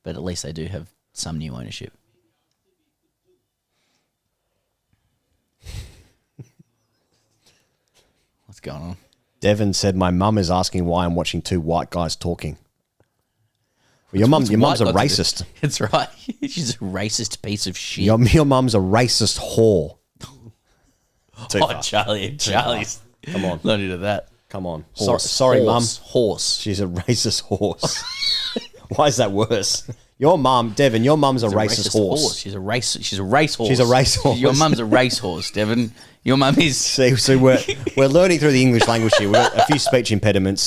But at least they do have some new ownership. What's going on? Devon said, my mum is asking why I'm watching two white guys talking. Well, your mum's a racist. That's right. She's a racist piece of shit. Your mum's a racist whore. Charlie's. Come on. Not into that. Come on. Horse, Sorry, Mum. Horse. She's a racist horse. Why is that worse? Your mum, Devon, your mum's a racist horse. She's a racehorse. She's a racehorse. Your mum's a racehorse, Devon. Your mum is... See, so we're learning through the English language here. We've got a few speech impediments.